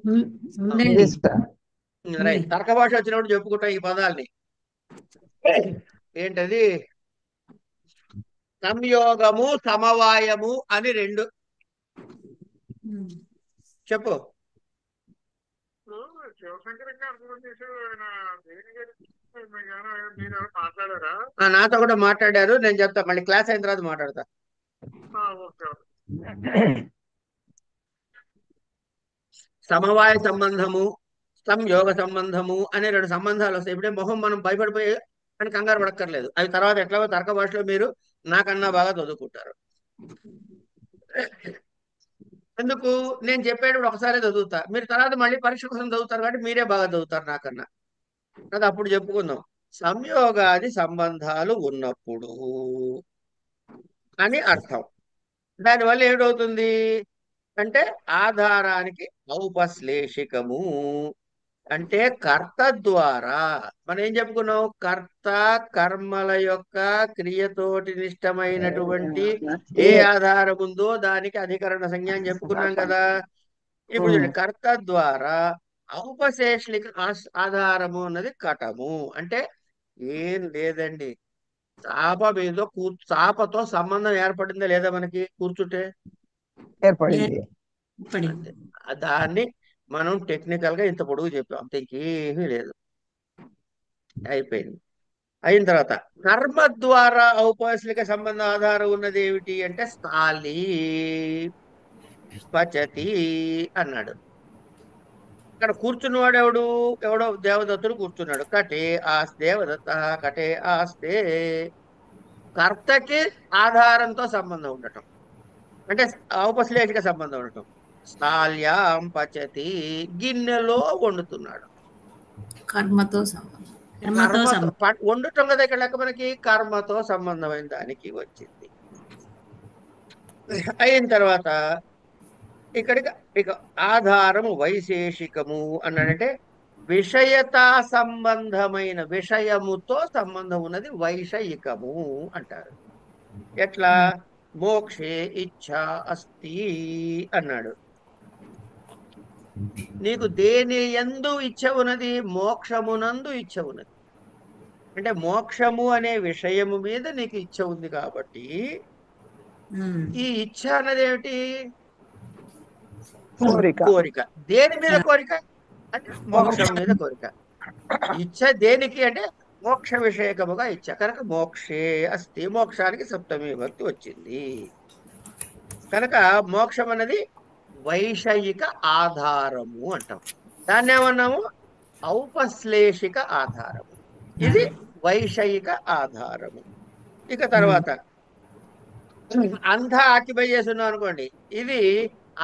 ఉందండి. రైట్. తర్క భాష వచ్చినప్పుడు చెప్పుకుంటా ఈ పదాల్ని. ఏంటది? సంయోగము, సమవాయము అని రెండు. చెప్పు. నాతో కూడా మాట్లాడారు, నేను చెప్తా. మళ్ళీ క్లాస్ అయిన తర్వాత మాట్లాడతా. సమవాయ సంబంధము, సంయోగ సంబంధము అనే రెండు సంబంధాలు వస్తాయి. ఇప్పుడే మొహం మనం భయపడిపోయి అని కంగారు పడక్కర్లేదు. అవి తర్వాత ఎట్లాగో తర్క భాషలో మీరు నాకన్నా బాగా చదువుకుంటారు. ఎందుకు? నేను చెప్పేటప్పుడు ఒకసారి చదువుతా, మీరు తర్వాత మళ్ళీ పరీక్ష కోసం చదువుతారు కాబట్టి మీరే బాగా చదువుతారు నాకన్నా. అది అప్పుడు చెప్పుకుందాం. సంయోగాది సంబంధాలు ఉన్నప్పుడు అని అర్థం. దానివల్ల ఏమిటవుతుంది అంటే ఆధారానికి ఔపశ్లేషికము అంటే కర్త ద్వారా. మనం ఏం చెప్పుకున్నాం? కర్త కర్మల యొక్క క్రియతోటి నిష్టమైనటువంటి ఏ ఆధారం ఉందో దానికి అధికరణ సంజ్ఞ అని చెప్పుకున్నాం కదా. ఇప్పుడు చూడండి, కర్త ద్వారా ఔపశ్లేషిక ఆధారము అన్నది కటము. అంటే ఏం లేదండి, చాపతో సంబంధం ఏర్పడిందా లేదా మనకి కూర్చుంటే? ఏర్పడింది. అంతే. దాన్ని మనం టెక్నికల్ గా ఇంత పొడుగు చెప్పాం, అంతే, ఇంకేమీ లేదు. అయిపోయింది. అయిన తర్వాత కర్మ ద్వారా ఔపశ్లిక సంబంధ ఆధారం ఉన్నది ఏమిటి అంటే స్థాళీ పచతి అన్నాడు. ఇక్కడ కూర్చున్నవాడు ఎవడో దేవదత్తుడు కూర్చున్నాడు. కటే ఆస్ దేవదత్త కటే ఆస్తే. కర్తకి ఆధారంతో సంబంధం ఉండటం అంటే ఔపశ్లేషిక సంబంధం ఉండటం. స్థాల్యాం పచతి గిన్నెలో వండుతున్నాడు. కర్మతో సంబంధం. వండుతాం కదా ఇక్కడ లెక్క మనకి కర్మతో సంబంధమైన దానికి వచ్చింది. అయిన తర్వాత ఇక్కడికి ఇక ఆధారము వైశేషికము అన్నాడంటే విషయతా సంబంధమైన, విషయముతో సంబంధం ఉన్నది వైషయికము అంటారు. ఎట్లా? మోక్షే ఇచ్ఛా అస్తి అన్నాడు. నీకు దేని యందు ఇచ్ఛ ఉన్నది? మోక్షమునందు ఇచ్ఛ ఉన్నది. అంటే మోక్షము అనే విషయము మీద నీకు ఇచ్ఛ ఉంది కాబట్టి ఈ ఇచ్ఛ అన్నది ఏమిటి? కోరిక. దేని మీద కోరిక? అంటే మోక్షం మీద కోరిక. ఇచ్ఛ దేనికి అంటే మోక్ష విషయకముగా ఇచ్ఛ కనుక మోక్షే అస్తి. మోక్షానికి సప్తమి విభక్తి వచ్చింది కనుక మోక్షం అన్నది వైషయిక ఆధారము అంటాం. దాన్ని ఏమన్నాము? ఔపశ్లేషిక ఆధారము. ఇది వైషయిక ఆధారము. ఇక తర్వాత అంతా ఆక్యుపై చేస్తున్నాం అనుకోండి, ఇది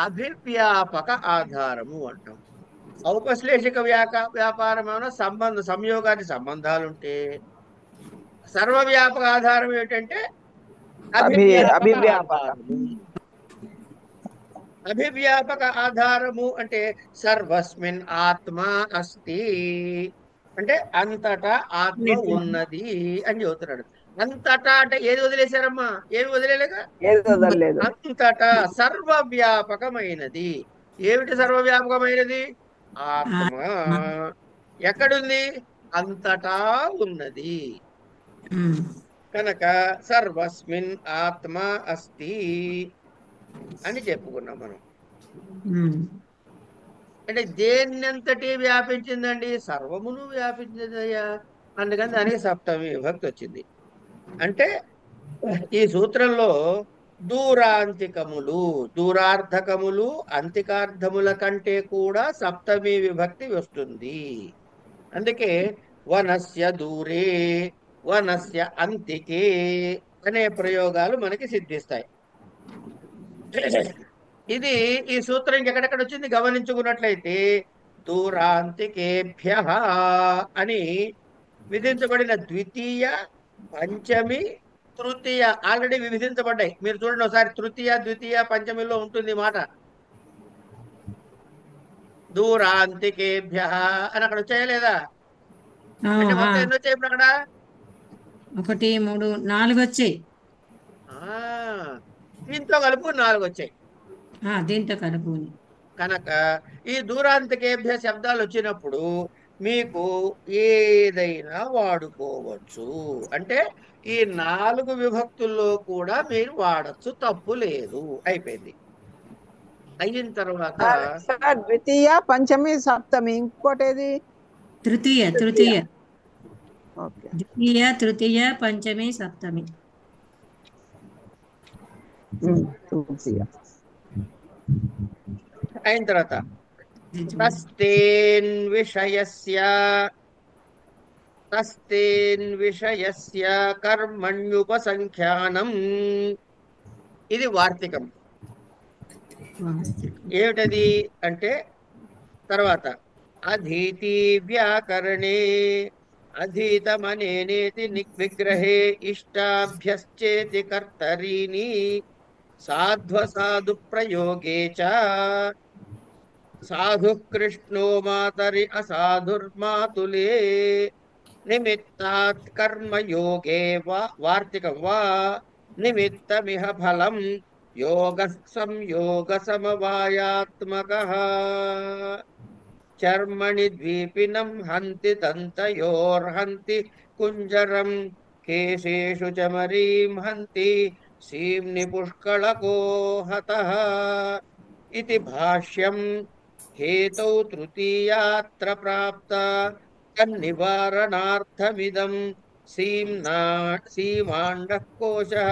అభివ్యాపక ఆధారము అంటాం. ఔపశ్లేషిక వ్యాపారం ఏమైనా సంయోగానికి సంబంధాలుంటే, సర్వవ్యాపక ఆధారం ఏమిటంటే అభివ్యాపక ఆధారము. అంటే సర్వస్మిన్ ఆత్మ అస్తి అంటే అంతటా ఆత్మ ఉన్నది అని చెబుతున్నాడు. అంతటా అంటే ఏది వదిలేశారమ్మా? ఏమి వదిలేక అంతటా సర్వవ్యాపకమైనది. ఏమిటి సర్వవ్యాపకమైనది? ఆత్మ. ఎక్కడుంది? అంతటా ఉన్నది కనుక సర్వస్మిన్ ఆత్మ అస్తి అని చెప్పుకున్నాం మనం. అంటే దేన్నంతటి వ్యాపించిందండి? సర్వమును వ్యాపించిందయ్యా. అందుకని దానికి సప్తమి విభక్తి వచ్చింది. అంటే ఈ సూత్రంలో దూరాంతికములు, దూరార్థకములు, అంతికార్థముల కంటే కూడా సప్తమి విభక్తి వస్తుంది. అందుకే వనస్య దూరే, వనస్య అంతికే అనే ప్రయోగాలు మనకి సిద్ధిస్తాయి. ఇది ఈ సూత్రం ఇంకెక్కడెక్కడ వచ్చింది గమనించుకున్నట్లయితే దూరాంతికేభ్య అని విధించబడిన ద్వితీయ, పంచమి, తృతీయ ఆల్రెడీ విధించబడ్డాయి. మీరు చూడండి ఒకసారి, తృతీయ, ద్వితీయ, పంచమిలో ఉంటుంది మాట. దూరాంతికేభ్య అని అక్కడ వచ్చాయా? అంటే మొత్తం ఎన్ని వచ్చాయి ఇప్పుడు అక్కడ? 1, 3, 4 వచ్చాయి. దీంతో కలుపు 4 వచ్చాయి. దీంతో కలుపు. కనుక ఈ దూరాంతికేభ్య శబ్దాలు వచ్చినప్పుడు మీకు ఏదైనా వాడుకోవచ్చు. అంటే ఈ 4 విభక్తుల్లో కూడా మీరు వాడచ్చు, తప్పు లేదు. అయిపోయింది. అయిన తర్వాత ద్వితీయ, పంచమి, సప్తమి. ఇంకోటేది? తృతీయ, ద్వితీయ, తృతీయ, పంచమి, సప్తమి. అయిన తర్వాత తస్తేన్ విషయస్య కర్మణ్యుపసంఖ్యానం. ఇది వార్తికం. ఏమిటది అంటే తర్వాత అధీతి వ్యాకరణే అధీతమనేనేతి విగ్రహే ఇష్టాభ్యశ్చేతి కర్తరీని సాధ్వసాధు ప్రయోగే చ సాధు కృష్ణో మాతరి అసాధుర్మాతులే నిమిత్తాత్ కర్మయోగే వార్తికం వా నిమిత్తమిహ ఫలం యోగ సంయోగ సమవాయాత్మకః చర్మణి ద్వీపినం హంతి దంతయోర్హంతి కుంజరం కేశేషు చమరీం హంతి సీమ్ని పుష్కళకో హతః ఇతి భాష్యం. హేతౌ తృతీయాత్ర ప్రాప్త తన్నివారణార్థమిదం సీమాండః కోశః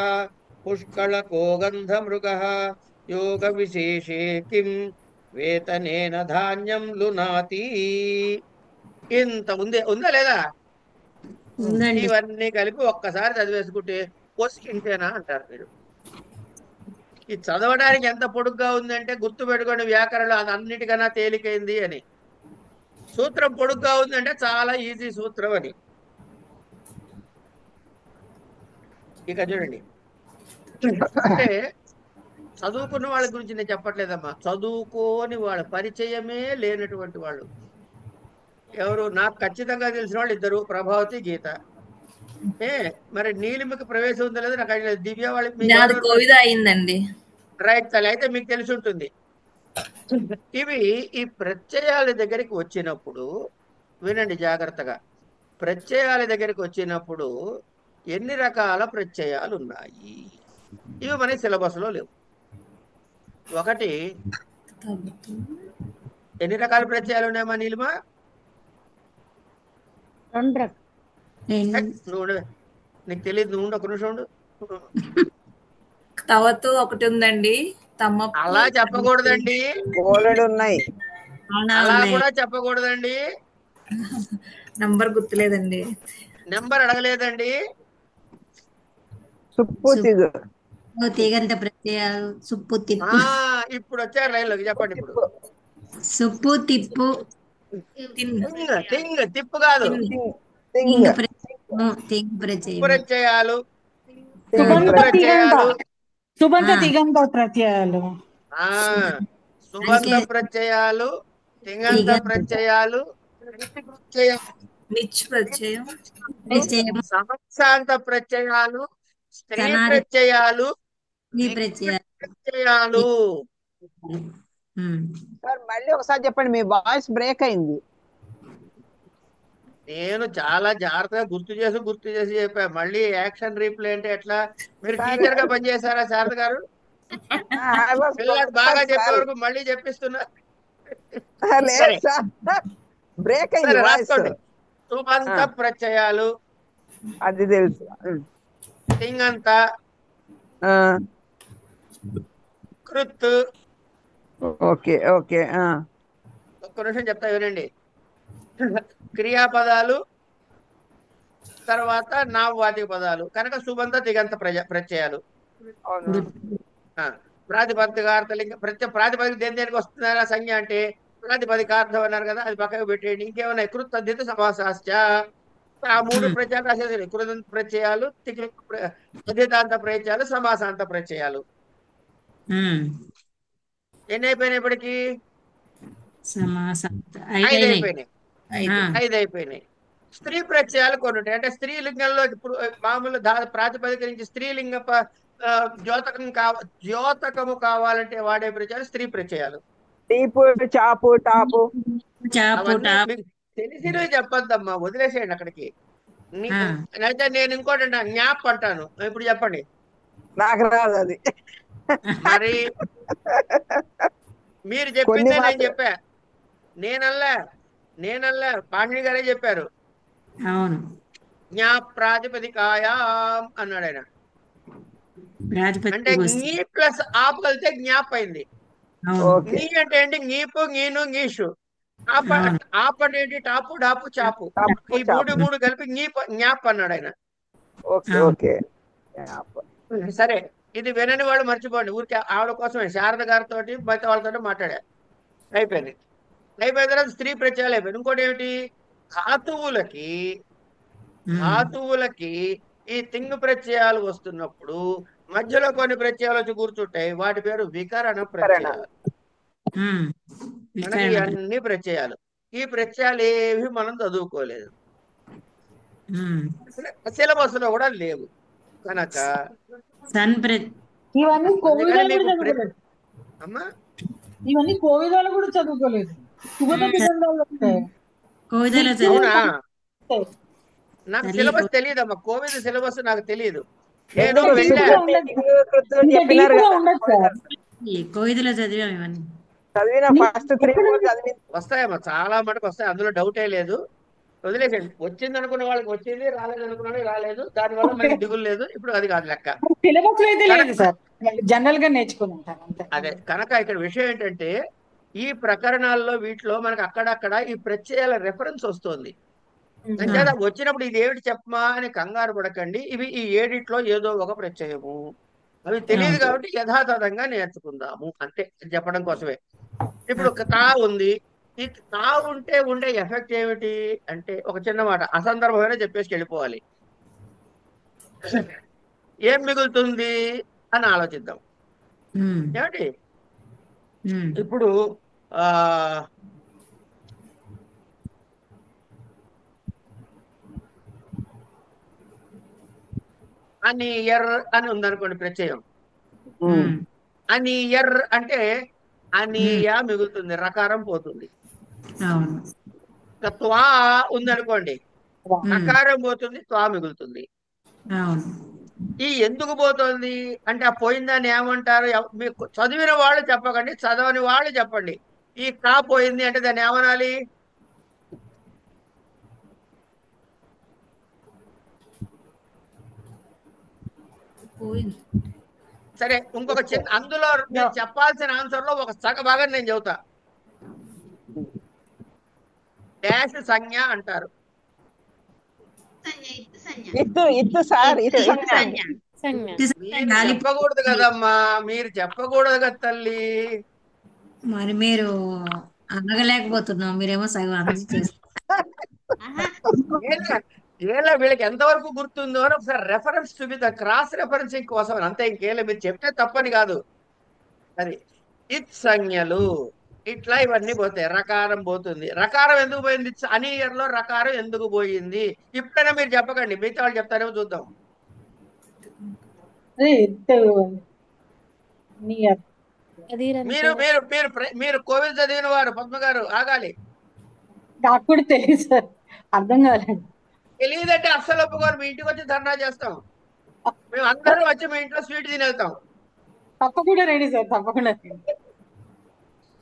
పుష్కళకో గంధమృగః యోగ విశేషే కిం వేతనేన ధాన్యం లునాతి. ఇంత ఉందా లేదా? ఇవన్నీ కలిపి ఒక్కసారి చదివేసుకుంటే పోస్కింటేనా అంటారు మీరు. ఈ చదవడానికి ఎంత పొడుగ్గా ఉందంటే గుర్తు పెట్టుకోండి, వ్యాకరణం అది అన్నిటికన్నా తేలికైంది అని. సూత్రం పొడుగ్గా ఉందంటే చాలా ఈజీ సూత్రం అని. ఇక చూడండి, అంటే చదువుకున్న వాళ్ళ గురించి నేను చెప్పట్లేదమ్మా, చదువుకోని వాళ్ళ పరిచయమే లేనటువంటి వాళ్ళు ఎవరు? నాకు ఖచ్చితంగా తెలిసిన వాళ్ళు 2, ప్రభావతి, గీత. మరి నీలిమకి ప్రవేశం ఉందో లేదో నాకు ఐడియా లేదు. దివ్య వాళ్ళకి మీకు నాది ఎవరెవరు కోవిద అయిందండి. రైట్ తల్లి, అయితే మీకు తెలిసి ఉంటుంది. ఇవి ఈ ప్రత్యయాల దగ్గరికి వచ్చినప్పుడు వినండి జాగ్రత్తగా. ప్రత్యయాల దగ్గరికి వచ్చినప్పుడు ఎన్ని రకాల ప్రత్యయాలు ఉన్నాయి? ఇవి మన సిలబస్ లో లేవు. ఒకటి, ఎన్ని రకాల ప్రత్యయాలు ఉన్నాయమ్మా నీలిమ? 2 నువ్వు ఉండు. నీకు తెలియదు, నువ్వు ఉండు, ఒక నిమిషం ఉండు. తవతు ఒకటి ఉందండి. తమ్మప్పు అలా చెప్పకూడదండి, బోలెడు ఉన్నాయి. అవునా అలా ఉన్నాయి. కూడా చెప్పకూడదండి. నంబర్ గుర్తులేదండి. నెంబర్ అడగలేదండి. సుప్పు తిగు తీగంత ప్రత్యయాలు సుప్పు ఆ తిప్పు ఇప్పుడు వచ్చారు లైన్లోకి, చెప్పండి ఇప్పుడు. సుప్పు తిప్పు తిన్ తిప్పు కాదు, తింగ ప్రత్యయము తింగ ప్రత్యయము ప్రత్యయాలు, సుబంధ తిగంత ప్రత్యయాలు, సుబంధ ఆ. తిగంత ప్రత్యయాలు. ఆ సుబంధ ప్రత్యయాలు, తింగంత తిగంత ప్రత్యయాలు, ప్రత్యయాలు, నిచ్చు ప్రత్యయం, ప్రత్యయము సమశాంత ప్రత్యయాలు, స్త్రీ సనాది ప్రత్యయాలు, ఈ ప్రత్యయాలు ప్రత్యయాలు. సార్ మళ్ళీ ఒకసారి చెప్పండి, మీ వాయిస్ బ్రేక్ అయింది. నేను చాలా జాగ్రత్తగా గుర్తు చేసి చెప్పా. మళ్ళీ యాక్షన్ రీప్లే అంటే ఎట్లా? మీరు టీచర్ గా పనిచేశారా శారద గారు? పిల్లలకు బాగా చెప్పే వరకు మళ్ళీ చెప్పిస్తున్నా. సరే బ్రేక్ అయింది సరే వాయిస్. రాసుకోండి. సుబంత ప్రత్యయాలు, అది తెలుసు. తింగంత, ఆ, కృత్. Okay okay. ఒక్క నిమిషం చెప్తా వినండి. క్రియాపదాలు, తర్వాత నామవాచక పదాలు కనుక సుబంధ తిగంత ప్రత్యయాలు. అవును. ప్రాతిపదికార్థలింగ ప్రాతిపదిక దేనికి వస్తుందా సంజ్ఞ అంటే ప్రాతిపదికార్థం అన్నారు కదా, అది పక్కకు పెట్టేయండి. ఇంకేమన్నాయి? కృత్ అద్యత సమాసాశ్చ. ఆ 3 ప్రత్యయాలు రాసేది. కృతంత ప్రత్యయాలు, అద్యతాంత ప్రత్యయాలు, సమాసాంత ప్రత్యయాలు. ఎన్ని అయిపోయినాయి ఇప్పటికి? 5 అయిపోయినాయి. 5 అయిపోయినాయి. స్త్రీ ప్రత్యయాలు కొన్ని ఉంటాయి. అంటే స్త్రీలింగంలో ఇప్పుడు మామూలు ప్రాతిపదిక నుంచి స్త్రీలింగ ద్యోతకము కావాలంటే వాడే ప్రత్యయాలు స్త్రీ ప్రత్యయాలు. టీపు, చాపు, టాపు. అవన్నీ మీకు తెలిసినవి చెప్పొద్దమ్మా, వదిలేసేయండి అక్కడికి. అయితే నేను ఇంకోటి అంటాను, జ్ఞాప్ అంటాను. ఇప్పుడు చెప్పండి. నాకు రాదు అది. మరి మీరు చెప్పిందే నేను చెప్పా. నేనల్లా పాండ్రి గారే చెప్పారు. అవును. జ్ఞాప్ ప్రాతిపదికాయాం అన్నాడు ఆయన. అంటే నీ ప్లస్ ఆప్ కలితే జ్ఞాప్ అయింది. నీ అంటే ఏంటి? ngీపు, ngీను, ngీషు. ఆప్ అంటే ఏంటి? టాపు, డాపు, చాపు. ఈ 3 కలిపి జ్ఞాప్ అన్నాడు ఆయన. సరే, ఇది వినని వాళ్ళు మర్చిపోండి. ఊరికి ఆవిడ కోసమే శారద గారితో మిగతా వాళ్ళతో మాట్లాడా. అయిపోయింది. అయిపోయిన తర్వాత స్త్రీ ప్రత్యయాలు అయిపోయింది. ఇంకోటి ఏమిటి? ధాతువులకి ఈ తింగు ప్రత్యయాలు వస్తున్నప్పుడు మధ్యలో కొన్ని ప్రత్యయాలు వచ్చి కూర్చుంటాయి. వాటి పేరు వికరణ ప్రత్యయాలు. మనకి అన్ని ప్రత్యయాలు. ఈ ప్రత్యయాలు ఏవి మనం చదువుకోలేదు, సిలబస్ లో కూడా లేవు. కనుక ఇవన్నీ కోవిదాలు కూడా చదువుకోలేదు. అవునా? నాకు సిలబస్ తెలియదమ్మా. కోవిడ్ సిలబస్ నాకు తెలియదు. నేను వస్తాయమ్మా, చాలా మటుకు వస్తాయి, అందులో డౌటే లేదు. వదిలేసండి. వచ్చింది అనుకున్న వాళ్ళకి వచ్చింది, రాలేదు అనుకున్న వాళ్ళకి రాలేదు. దానివల్ల మనకి దిగులు లేదు. ఇప్పుడు అది కాదు లెక్క. సిలబస్ అయితే లేదు సార్, జనరల్ గా నేర్చుకుని ఉంటాను అంతే. అదే కనుక ఇక్కడ విషయం ఏంటంటే ఈ ప్రకరణాల్లో వీటిలో మనకు అక్కడక్కడ ఈ ప్రత్యయాల రెఫరెన్స్ వస్తుంది. అంటే వచ్చినప్పుడు ఇది ఏమిటి చెప్పమా అని కంగారు పడకండి. ఇవి ఈ 7 ఏదో ఒక ప్రత్యయము. అవి తెలియదు కాబట్టి యథాతథంగా నేర్చుకుందాము అంతే, చెప్పడం కోసమే. ఇప్పుడు తా ఉంది. ఈ తా ఉంటే ఉండే ఎఫెక్ట్ ఏమిటి అంటే ఒక చిన్న మాట అసందర్భమైన చెప్పేసి వెళ్ళిపోవాలి. ఏం మిగులుతుంది అని ఆలోచిద్దాం. ఏమిటి ఇప్పుడు అనియర్ అని ఉందనుకోండి ప్రత్యయం. ఉమ్, అనియర్ అంటే అనీయ మిగులుతుంది, రకారం పోతుంది. అవును. ఇక త్వా ఉందనుకోండి, రకారం పోతుంది, త్వా మిగులుతుంది. అవును. ఈ ఎందుకు పోతుంది అంటే ఆ పోయిందని ఏమంటారు? మీకు చదివిన వాళ్ళు చెప్పకండి, చదవని వాళ్ళు చెప్పండి. ఈ కా పోయింది అంటే దాన్ని ఏమనాలి? పోయింది. సరే, ఇంకొక చిన్న అందులో మీరు చెప్పాల్సిన ఆన్సర్ లో ఒక సగ భాగం నేను చెబుతా. డాష్ సంజ్ఞ అంటారు. ఇత్తు సార్, ఇత్తు మీరు చెప్పకూడదు కదమ్మా, మీరు చెప్పకూడదు కదా తల్లి. మరి మీరు అనగలేకపోతున్నాం, మీరేమో సగం అనర్జీ చేస్తారు. ఏలా వీళ్ళకి ఎంతవరకు గుర్తుందో అని ఒకసారి రెఫరెన్స్ చూపిద్దా, క్రాస్ రెఫరెన్సింగ్ కోసం అంతే, ఇంకేలా మీరు చెప్తే తప్పని కాదు. అది ఇత్ సంజ్ఞలు ఇట్లా ఇవన్నీ పోతాయి. రకారం పోతుంది. రకారం ఎందుకు పోయింది? అనియర్ లో రకారం ఎందుకు పోయింది? ఇప్పుడైనా మీరు చెప్పకండి, మిగతా వాళ్ళు చెప్తారేమో చూద్దాం. మీరు మీరు మీరు మీరు కోవిల్ చదివిన వారు, పద్మ గారు ఆగాలి. నాకు కూడా తెలియదు సార్, అర్థం కాలేదు. తెలియదంటే అస్సలు ఒప్పుకోరు. మీ ఇంటికి వచ్చి ధర్నా చేస్తాం, మేము అందరం వచ్చి మీ ఇంట్లో స్వీట్ తినేస్తాం. తప్పకుండా రెడీ సార్, తప్పకుండా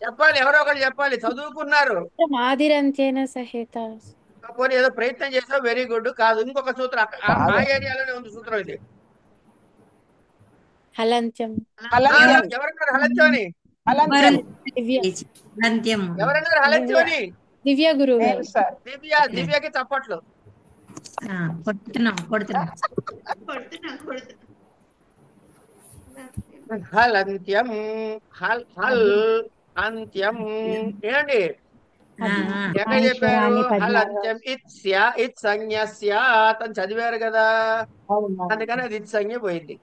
చెప్పాలి, ఎవరో ఒకరు చెప్పాలి, చదువుకున్నారు. మాదిరంత్యేన సహిత. పోనీ ఏదో ప్రయత్నం చేస్తాం, వెరీ గుడ్. కాదు, ఇంకొక సూత్రం మా ఏరియాలోనే ఉంది సూత్రం ఇది. హలంత్యం. ఎవరన్నారు హలంత్యం అని? ఎవరన్నారు హలంత్యం అని? దివ్య గురువు గారు. దివ్యకి చప్పట్లు. హలంత్యం, హల్ హల్ అంత్యం. ఏమండి ఎక్కడ చెప్పారు? హలంత్యం ఇత్స్య ఇత్ సంజ్ఞ స్యాత్ అని చదివారు కదా, అందుకని అది ఇత్ సంజ్ఞ పోయింది.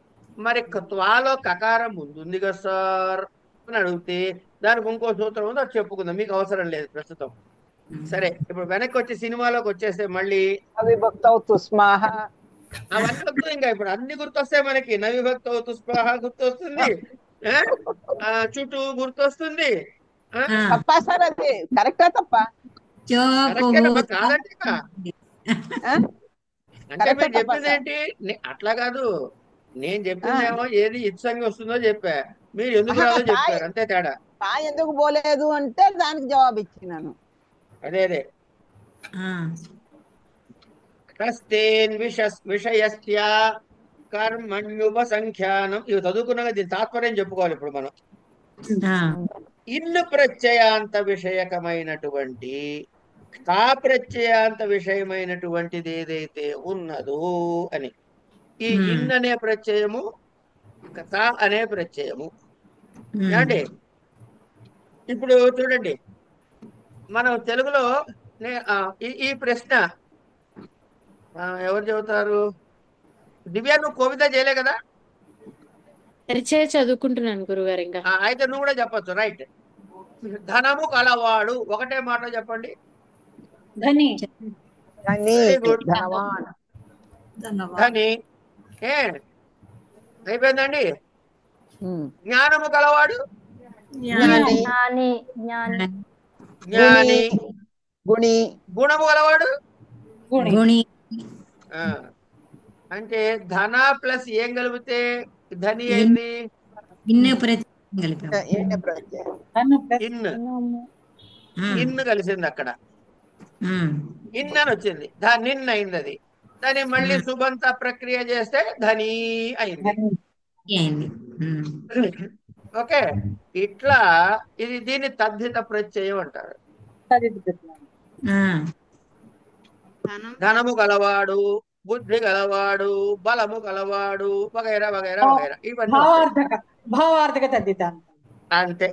మరి త్వాలో కకారం ముందుంది కదా సార్ అని అడిగితే దానికి ఇంకో సూత్రం ఉంది, అది చెప్పుకుందాం, మీకు అవసరం లేదు ప్రస్తుతం. సరే, ఇప్పుడు వెనక్కి వచ్చి సినిమాలోకి వచ్చేస్తే మళ్ళీ అవిభక్తౌ తుస్మాహ అవన్నీ వద్దు. ఇంకా ఇప్పుడు అన్ని గుర్తొస్తాయి మనకి. నవిభక్తౌ తుస్మాహ గుర్తొస్తుంది, చుట్టూ గుర్తొస్తుంది. తప్పా సార్? అది కరెక్టా తప్ప? కాదంటే అంటే మీరు చెప్పింది ఏంటి? అట్లా కాదు, నేను చెప్పిందేమో ఏది ఇత్సంగా వస్తుందో చెప్పా, మీరు ఎందుకు రాదో చెప్పారు, అంతే తేడా. ఎందుకు పోలేదు అంటే దానికి జవాబు ఇచ్చినాను. అదే అదే కస్తేన్ విషయస్య కర్మణ్యుపసంఖ్యానం. ఇవి చదువుకున్నాక దీని తాత్పర్యం చెప్పుకోవాలి ఇప్పుడు మనం. ఇన్ను ప్రత్యయాంత విషయకమైనటువంటి కా ప్రత్యయాంత విషయమైనటువంటిది ఏదైతే ఉన్నదో అని. ఈ ఇన్ అనే ప్రత్యయము, కా అనే ప్రత్యయము. అంటే ఇప్పుడు చూడండి, మనం తెలుగులో ఈ ప్రశ్న ఎవరు చెబుతారు? దివ్య, నువ్వు కవిత చేయలే కదా? పరిచయ చదువుకుంటున్నాను గురుగారు. ఇంకా అయితే నువ్వు కూడా చెప్పొచ్చు. రైట్. ధనము కలవాడు, ఒకటే మాట చెప్పండి. ధని. ధని. అయిపోయిందండి. జ్ఞానము కలవాడు, జ్ఞాని. గుణి. గుణము గలవాడు, గుణి. అంటే ధన ప్లస్ ఏం కలిపితే ధని అయింది? ఇన్ను కలిసింది అక్కడ, ఇన్ అని వచ్చింది, నిన్న అయింది అది. దాన్ని మళ్ళీ సుబంత ప్రక్రియ చేస్తే ధని అయింది. ఓకే, ఇట్లా ఇది దీన్ని తద్ధిత ప్రత్యయం అంటారు. ధనము గలవాడు, బుద్ధి గలవాడు, బలము గలవాడు, వగైరా వగైరా వగైరా, ఇవన్నీ భావార్థక తద్ధిత అంతే.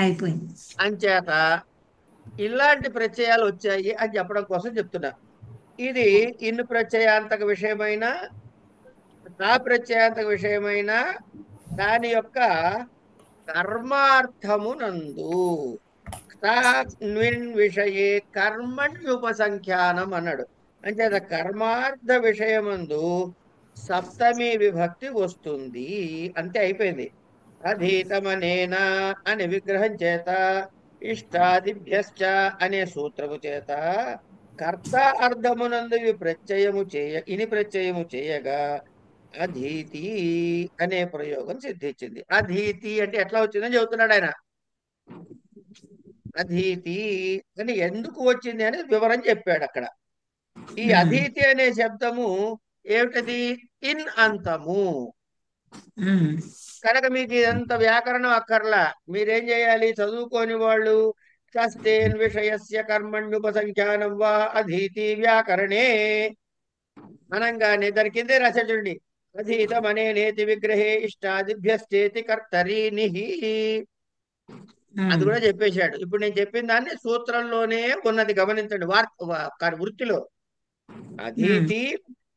అయిపోయింది. అంచేత ఇలాంటి ప్రత్యయాలు వచ్చాయి అని చెప్పడం కోసం చెప్తున్నా. ఇది ఇన్ను ప్రత్యయాంతక విషయమైన, నా ప్రత్యయాంతక విషయమైన దాని యొక్క కర్మార్థమునందు విషయే కర్మణ్యుపసంఖ్యానం అన్నాడు. అంటే కర్మార్థ విషయమందు సప్తమి విభక్తి వస్తుంది. అంతే, అయిపోయింది. అధీతమనేనా అనే విగ్రహం చేత, ఇష్టాదిభ్యశ్చ అనే సూత్రము చేత, కర్త అర్ధమునందు ఇని ప్రత్యయము చేయగా అధీతి అనే ప్రయోగం సిద్ధించింది. అధీతి అంటే ఎట్లా వచ్చిందని చెబుతున్నాడు ఆయన. అధీతి అని ఎందుకు వచ్చింది అని వివరం చెప్పాడు అక్కడ. ఈ అధీతి అనే శబ్దము ఏమిటది? ఇన్ అంతము. కనుక మీకు ఇదంత వ్యాకరణం అక్కర్లా. మీరేం చేయాలి? చదువుకోని వాళ్ళు షష్ఠేన్ విషయస్య కర్మణ్యుపసంఖ్యానం వా అధీతి వ్యాకరణే అనంగానే దాని కిందే రాశాడు చూడండి. అధీతమనే నేతి విగ్రహే ఇష్టాదిభ్యశ్చేతి కర్తరీనిహి. అది కూడా చెప్పేశాడు. ఇప్పుడు నేను చెప్పిన దాన్ని సూత్రంలోనే ఉన్నది, గమనించండి. వృత్తిలో అధీతి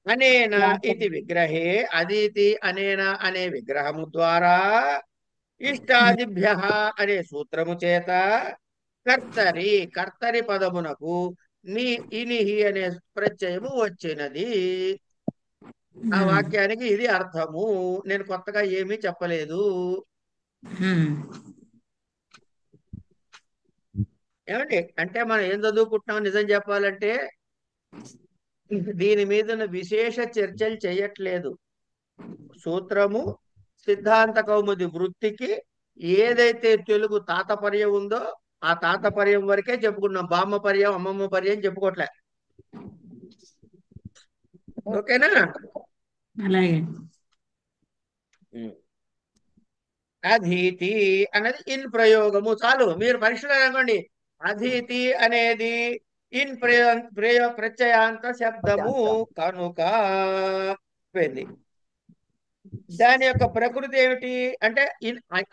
అనేన ఇది విగ్రహే, అధీతి అనేన అనే విగ్రహము ద్వారా, ఇష్టాదిభ్య అనే సూత్రము చేత, కర్తరి పదమునకు ఇనిహి అనే ప్రత్యయము వచ్చినది. ఆ వాక్యానికి ఇది అర్థము. నేను కొత్తగా ఏమీ చెప్పలేదు. ఏమండి? అంటే మనం ఏం చదువుకుంటున్నాం నిజం చెప్పాలంటే దీని మీద విశేష చర్చలు చేయట్లేదు. సూత్రము, సిద్ధాంత కౌముది వృత్తికి ఏదైతే తెలుగు తాతపర్యం ఉందో ఆ తాతపర్యం వరకే చెప్పుకున్నాం. బామ్మ పర్యం, అమ్మమ్మ పర్యం చెప్పుకోవట్లే. ఓకేనా? అలాగే. అధీతి అనేది ఇన్ ప్రయోగము. చాలు, మీరు పరీక్షలో అనుకోండి. అధీతి అనేది ఇన్ ప్రత్యయాంత శబ్దము కనుక దాని యొక్క ప్రకృతి ఏమిటి అంటే,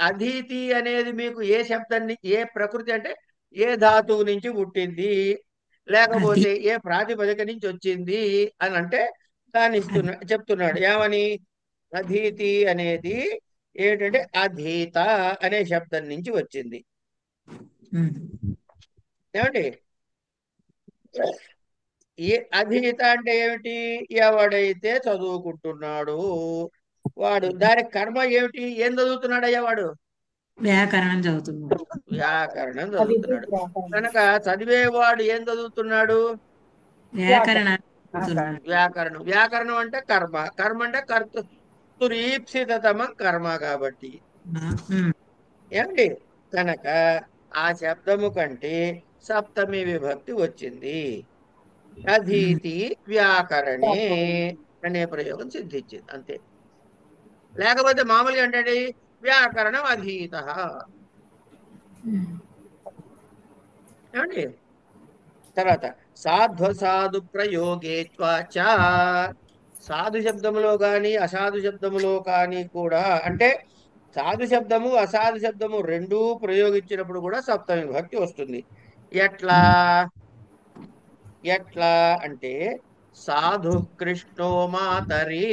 అధీతి అనేది మీకు ఏ శబ్దాన్ని, ఏ ప్రకృతి అంటే ఏ ధాతువు నుంచి పుట్టింది, లేకపోతే ఏ ప్రాతిపదిక నుంచి వచ్చింది అని అంటే దాన్ని చెప్తున్నాడు. ఏమని? అధీతి అనేది ఏంటంటే అధీత అనే శబ్దం నుంచి వచ్చింది. ఏమండి? ఏ అధీత అంటే ఏమిటి? ఎవడైతే చదువుకుంటున్నాడు వాడు, దాని కర్మ ఏమిటి? ఏం చదువుతున్నాడయ్యా వాడు? వ్యాకరణం చదువుతున్నాడు. వ్యాకరణం చదువుతున్నాడు. కనుక చదివేవాడు ఏం చదువుతున్నాడు? వ్యాకరణం. వ్యాకరణం అంటే కర్మ. కర్మ అంటే కర్తృప్సితమ కర్మ కాబట్టి. ఏమండి? కనుక ఆ శబ్దము కంటే సప్తమి విభక్తి వచ్చింది. అధీతి వ్యాకరణే అనే ప్రయోగం సిద్ధించింది. అంతే. లేకపోతే మామూలుగా అంటే వ్యాకరణం అధీత. ఏమండి? తర్వాత సాధు ప్రయోగే సాధు శబ్దములో కానీ అసాధు శబ్దములో కానీ కూడా, అంటే సాధు శబ్దము అసాధు శబ్దము రెండూ ప్రయోగించినప్పుడు కూడా సప్తమి విభక్తి వస్తుంది. ఎట్లా అంటే సాధు కృష్ణో మాతరి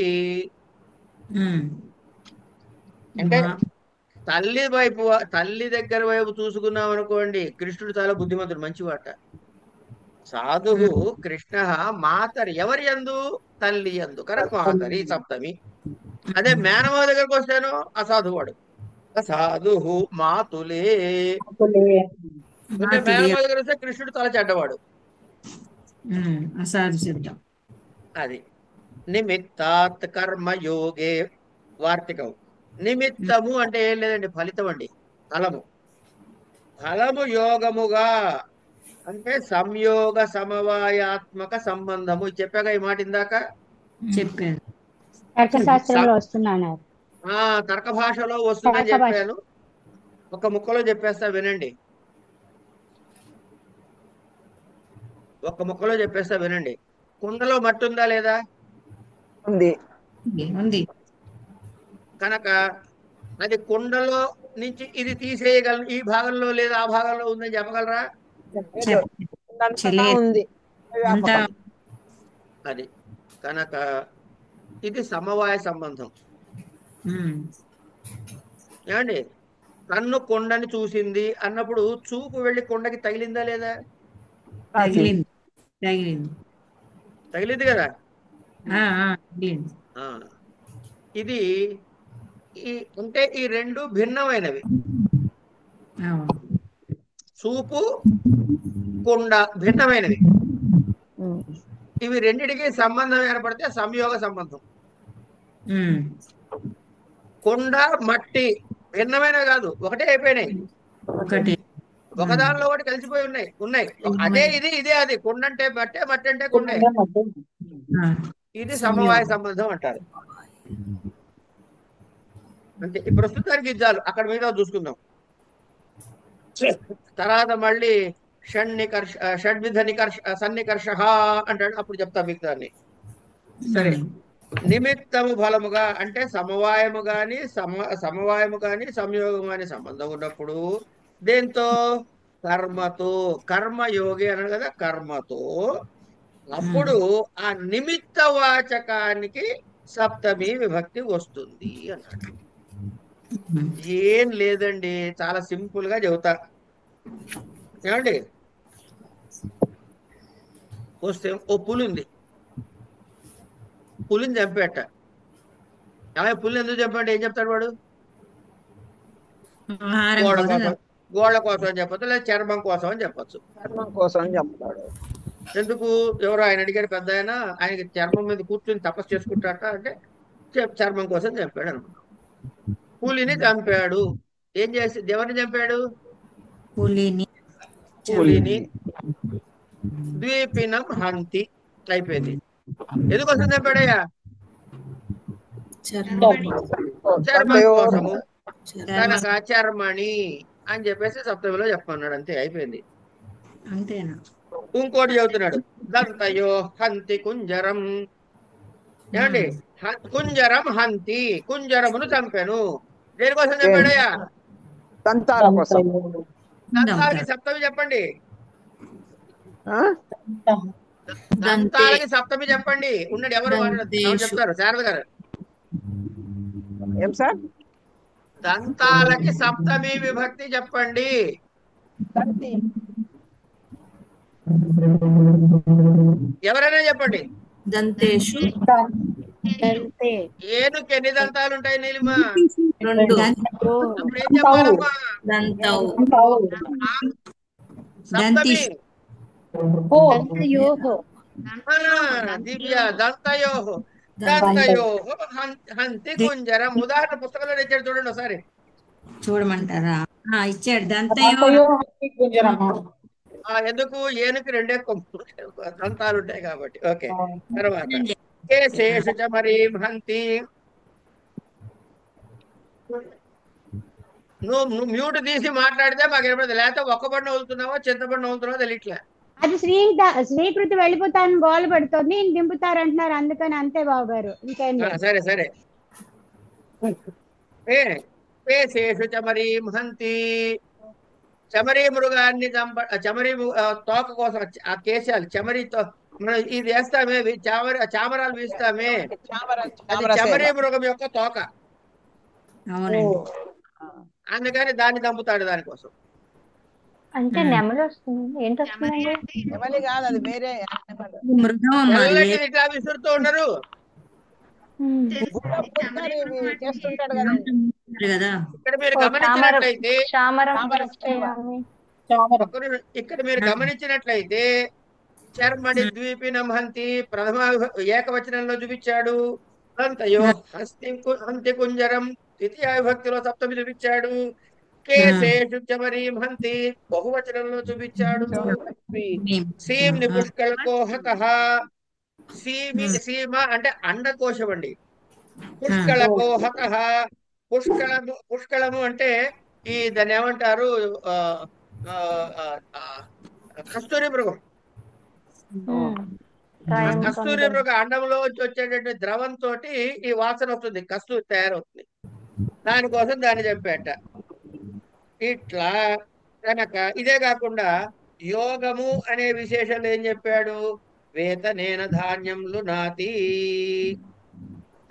అంటే తల్లి దగ్గర వైపు చూసుకున్నాం అనుకోండి, కృష్ణుడు చాలా బుద్ధిమంతుడు, మంచివాట. సాధువు కృష్ణ మాతరి ఎవరి యందు? తల్లి యందు. కనుక మాతరి సప్తమి. అదే మేనమావ దగ్గరకు వస్తేనో అసాధువాడు. అసాధు మాతులే. మేనమావ దగ్గర వస్తే కృష్ణుడు చాలా చెడ్డవాడు. అసాధు శబ్దం. అది నిమిత్తాత్ కర్మయోగే వార్తికం. నిమిత్తము అంటే ఏం లేదండి, ఫలితం అండి, ఫలము యోగముగా అంటే సంయోగ సమవాయాత్మక సంబంధము. చెప్పాక ఈ మాట ఇందాక చెప్పాను. తర్కశాస్త్రంలో వస్తున్నాను. తర్క భాషలో వస్తుందని చెప్పాను. ఒక ముక్కలో చెప్పేస్తా వినండి. కుండలో మట్టి ఉందా లేదా? ఉంది. కనుక అది కుండలో నుంచి ఇది తీసేయగలను, ఈ భాగంలో లేదా ఆ భాగంలో ఉందని చెప్పగలరా? ఉంది. అది కనుక ఇది సమవాయ సంబంధం. ఏమండి? కన్ను కొండని చూసింది అన్నప్పుడు చూపు వెళ్ళి కొండకి తగిలిందా లేదా? తగిలింది కదా. ఇది అంటే ఈ రెండు భిన్నమైనవి. చూపు కుండ భిన్నమైనవి. ఇవి రెండిటికి సంబంధం ఏర్పడితే సంయోగ సంబంధం. కుండ మట్టి భిన్నమైనవి కాదు, ఒకటే అయిపోయినాయి. ఒకదానిలో ఒకటి కలిసిపోయి ఉన్నాయి. అదే ఇది, ఇదే అది. కుండ అంటే మట్టే, మట్టి అంటే కుండే. ఇది సమవాయ సంబంధం అంటారు. అంతే. ఈ ప్రస్తుతానికి ఇది చాలు, అక్కడ మీద చూసుకుందాం. తర్వాత మళ్ళీ షడ్విధ సన్నికర్ష అంటాడు, అప్పుడు చెప్తా మీకు దాన్ని. సరే, నిమిత్తము ఫలముగా అంటే సమవాయము గాని సంయోగము గాని సంబంధం ఉన్నప్పుడు దేంతో? కర్మతో. కర్మయోగి అన్నాడు కదా, కర్మతో. అప్పుడు ఆ నిమిత్త వాచకానికి సప్తమి విభక్తి వస్తుంది అన్నాడు. ఏం లేదండి, చాలా సింపుల్ గా చెబుతా. ఏమండి, వస్తే ఓ పులి ఉంది, పులిని చంపేట. పులిని ఎందుకు చంపండి? ఏం చెప్తాడు వాడు? గోళ్ళ కోసం అని చెప్పచ్చు, లేదా చర్మం కోసం అని చెప్పచ్చు. చర్మం కోసం అని చెప్తాడు. ఎందుకు? ఎవరో ఆయన అడిగారు, పెద్ద ఆయనకి చర్మం మీద కూర్చొని తపస్సు చేసుకుంటాట అంటే చర్మం కోసం చంపాడు అనుకున్నాం. పులిని చంపాడు. ఏం చేసి ఎవరిని చంపాడు? పులిని. ద్వీపినం హంతి. అయిపోయింది. ఎందుకోసం చంపాడయ్యా? చర్మం కోసము. కనుక చర్మణి అని చెప్పేసి సప్తమిలో చెప్పన్నాడు. అంతే, అయిపోయింది. అంతేనా? ఇంకోటి చెబుతున్నాడు, దంతయో హంతి కుంజరం. ఏమండి, కుంజరం హంతి, కుంజరమును చంపాను. దేనికోసం చంపాడయ్యా? దంతాల కోసం. దంతాలకి సప్తమి చెప్పండి. దంతాలకి సప్తమి చెప్పండి. ఉన్నాడు ఎవరు చెప్తారు? శారద గారు. ఏం సార్? దంతాలకి సప్తమి విభక్తి చెప్పండి. ఎవరైనా చెప్పండి. దంతేషు. ఏనుకి ఎన్ని దంతాలు ఉంటాయి నీలిమ? 2. అప్పుడు ఏం చెప్పాలమ్మా? సప్తమి. దివ్య దంతయోహో. దంతయోహో హంతి కుంజరం. ఉదాహరణ పుస్తకంలో ఇచ్చాడు, చూడండి ఒకసారి. చూడమంటారా? ఇచ్చాడు. దంతయో ఎందుకు? ఏనుకి 2 దంతాలు ఉంటాయి కాబట్టి. ఓకే. తర్వాత కేశేషు చ మరీం హంతి. నువ్వు మ్యూట్ తీసి మాట్లాడితే మాకు ఏమన్నా, లేకపోతే ఒక్కబడిన వదులుతున్నావో చింతబడిన వదులుతున్నావో తెలియట్లే. అది శ్రీకృతి వెళ్ళిపోతాను గోల పడుతుంది, దింపుతారంటున్నారు, అందుకని. అంతే బాబు గారు, ఇంకేం లేదు. సరే సరే. కేశేషు చ మరీం హంతి. చమరీ మృగాన్ని చమరీ తోక కోసం ఆ కేశాలు, చమరీతో మనం ఇది వేస్తామే, చామరాలు వీస్తామే, అది చమరీ మృగం యొక్క తోక. అందుకని దాన్ని చంపుతాడు దానికోసం. అంటే నెమలి వస్తుంది. ఏంటి వస్తుందండి? నెమలి కాదు, అది వేరే నెమలి ఇట్లా విసురుతూ ఉండరు. చేస్తుంటాడు కదా. ఇక్కడ మీరు గమనించినట్లయితే చర్మణి ద్వీపినం హంతి ప్రథమ ఏకవచనంలో చూపించాడు. దంతయో హంతి కుంజరం ద్వితీయ విభక్తిలో సప్తమి చూపించాడు. కేశేషు చమరీం హంతి బహువచనంలో చూపించాడు. సీమ్ని పుష్కళకో హతః. సీమ అంటే అండకోశం అండి. పుష్కళకో హతః. పుష్కళము అంటే ఈ దాన్ని ఏమంటారు? కస్తూరి మృగం. కస్తూరి మృగ అండంలో వచ్చేటటువంటి ద్రవంతో ఈ వాసన వస్తుంది, కస్తూరి తయారవుతుంది. దానికోసం దాన్ని చంపేట. ఇట్లా కనుక ఇదే కాకుండా యోగము అనే విశేషాలు ఏం చెప్పాడు? వేతనేన ధాన్యములు నాతి.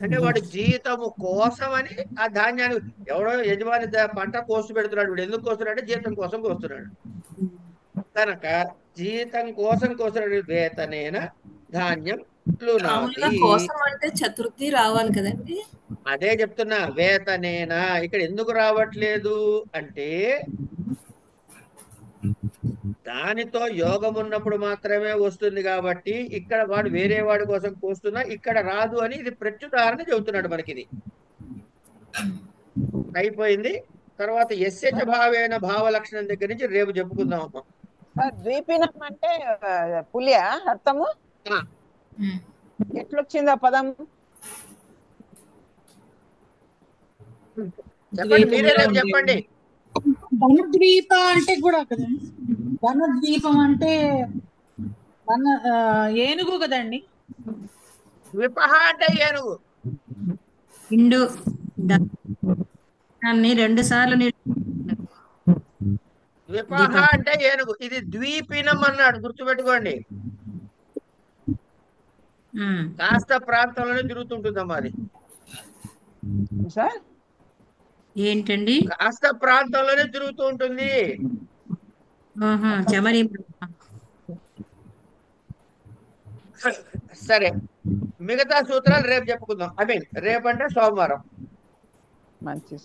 అంటే వాడు జీతము కోసమని ఆ ధాన్యాన్ని, ఎవడో యజమాని పంట కోసి పెడుతున్నాడు, వీడు ఎందుకు కోస్తున్నాడు అంటే జీతం కోసం కోస్తున్నాడు. కనుక జీతం కోసం కోస్తున్నాడు. వేతనేన ధాన్యం మామూలుగా కోసం అంటే చతుర్థి రావాలి కదండి. అదే చెప్తున్నా, వేతనేనా ఇక్కడ ఎందుకు రావట్లేదు అంటే దానితో యోగం ఉన్నప్పుడు మాత్రమే వస్తుంది కాబట్టి ఇక్కడ వాడు వేరే వాడి కోసం కూస్తున్నా ఇక్కడ రాదు అని ఇది ప్రత్యుదాహరణ చెబుతున్నాడు మనకి. ఇది అయిపోయింది. తర్వాత ఎస్య చ భావేన భావ లక్షణం దగ్గర నుంచి రేపు చెప్పుకుందాం అమ్మా. ద్వీపినం అంటే పులియా అర్థము ఎట్లొచ్చింది ఆ పదం? చెప్పండి, మీరే రేపు చెప్పండి. వనద్వీప అంటే కూడా కదండి, వనద్వీపం అంటే ఏనుగు కదండి. ద్విపహ అంటే ఏనుగు. ఇండు దాన్ని 2 సార్లు ద్విపహ అంటే ఏనుగు. ఇది ద్వీపినం అన్నాడు, గుర్తుపెట్టుకోండి. కాస్త ప్రాంతంలోనే తిరుగుతుంటుందమ్మా అది. సార్ ఏంటండి? కాస్త ప్రాంతంలోనే తిరుగుతూ ఉంటుంది. చమరి. సరే, మిగతా సూత్రాలు రేపు చెప్పుకుందాం. రేపు అంటే సోమవారం. మంచి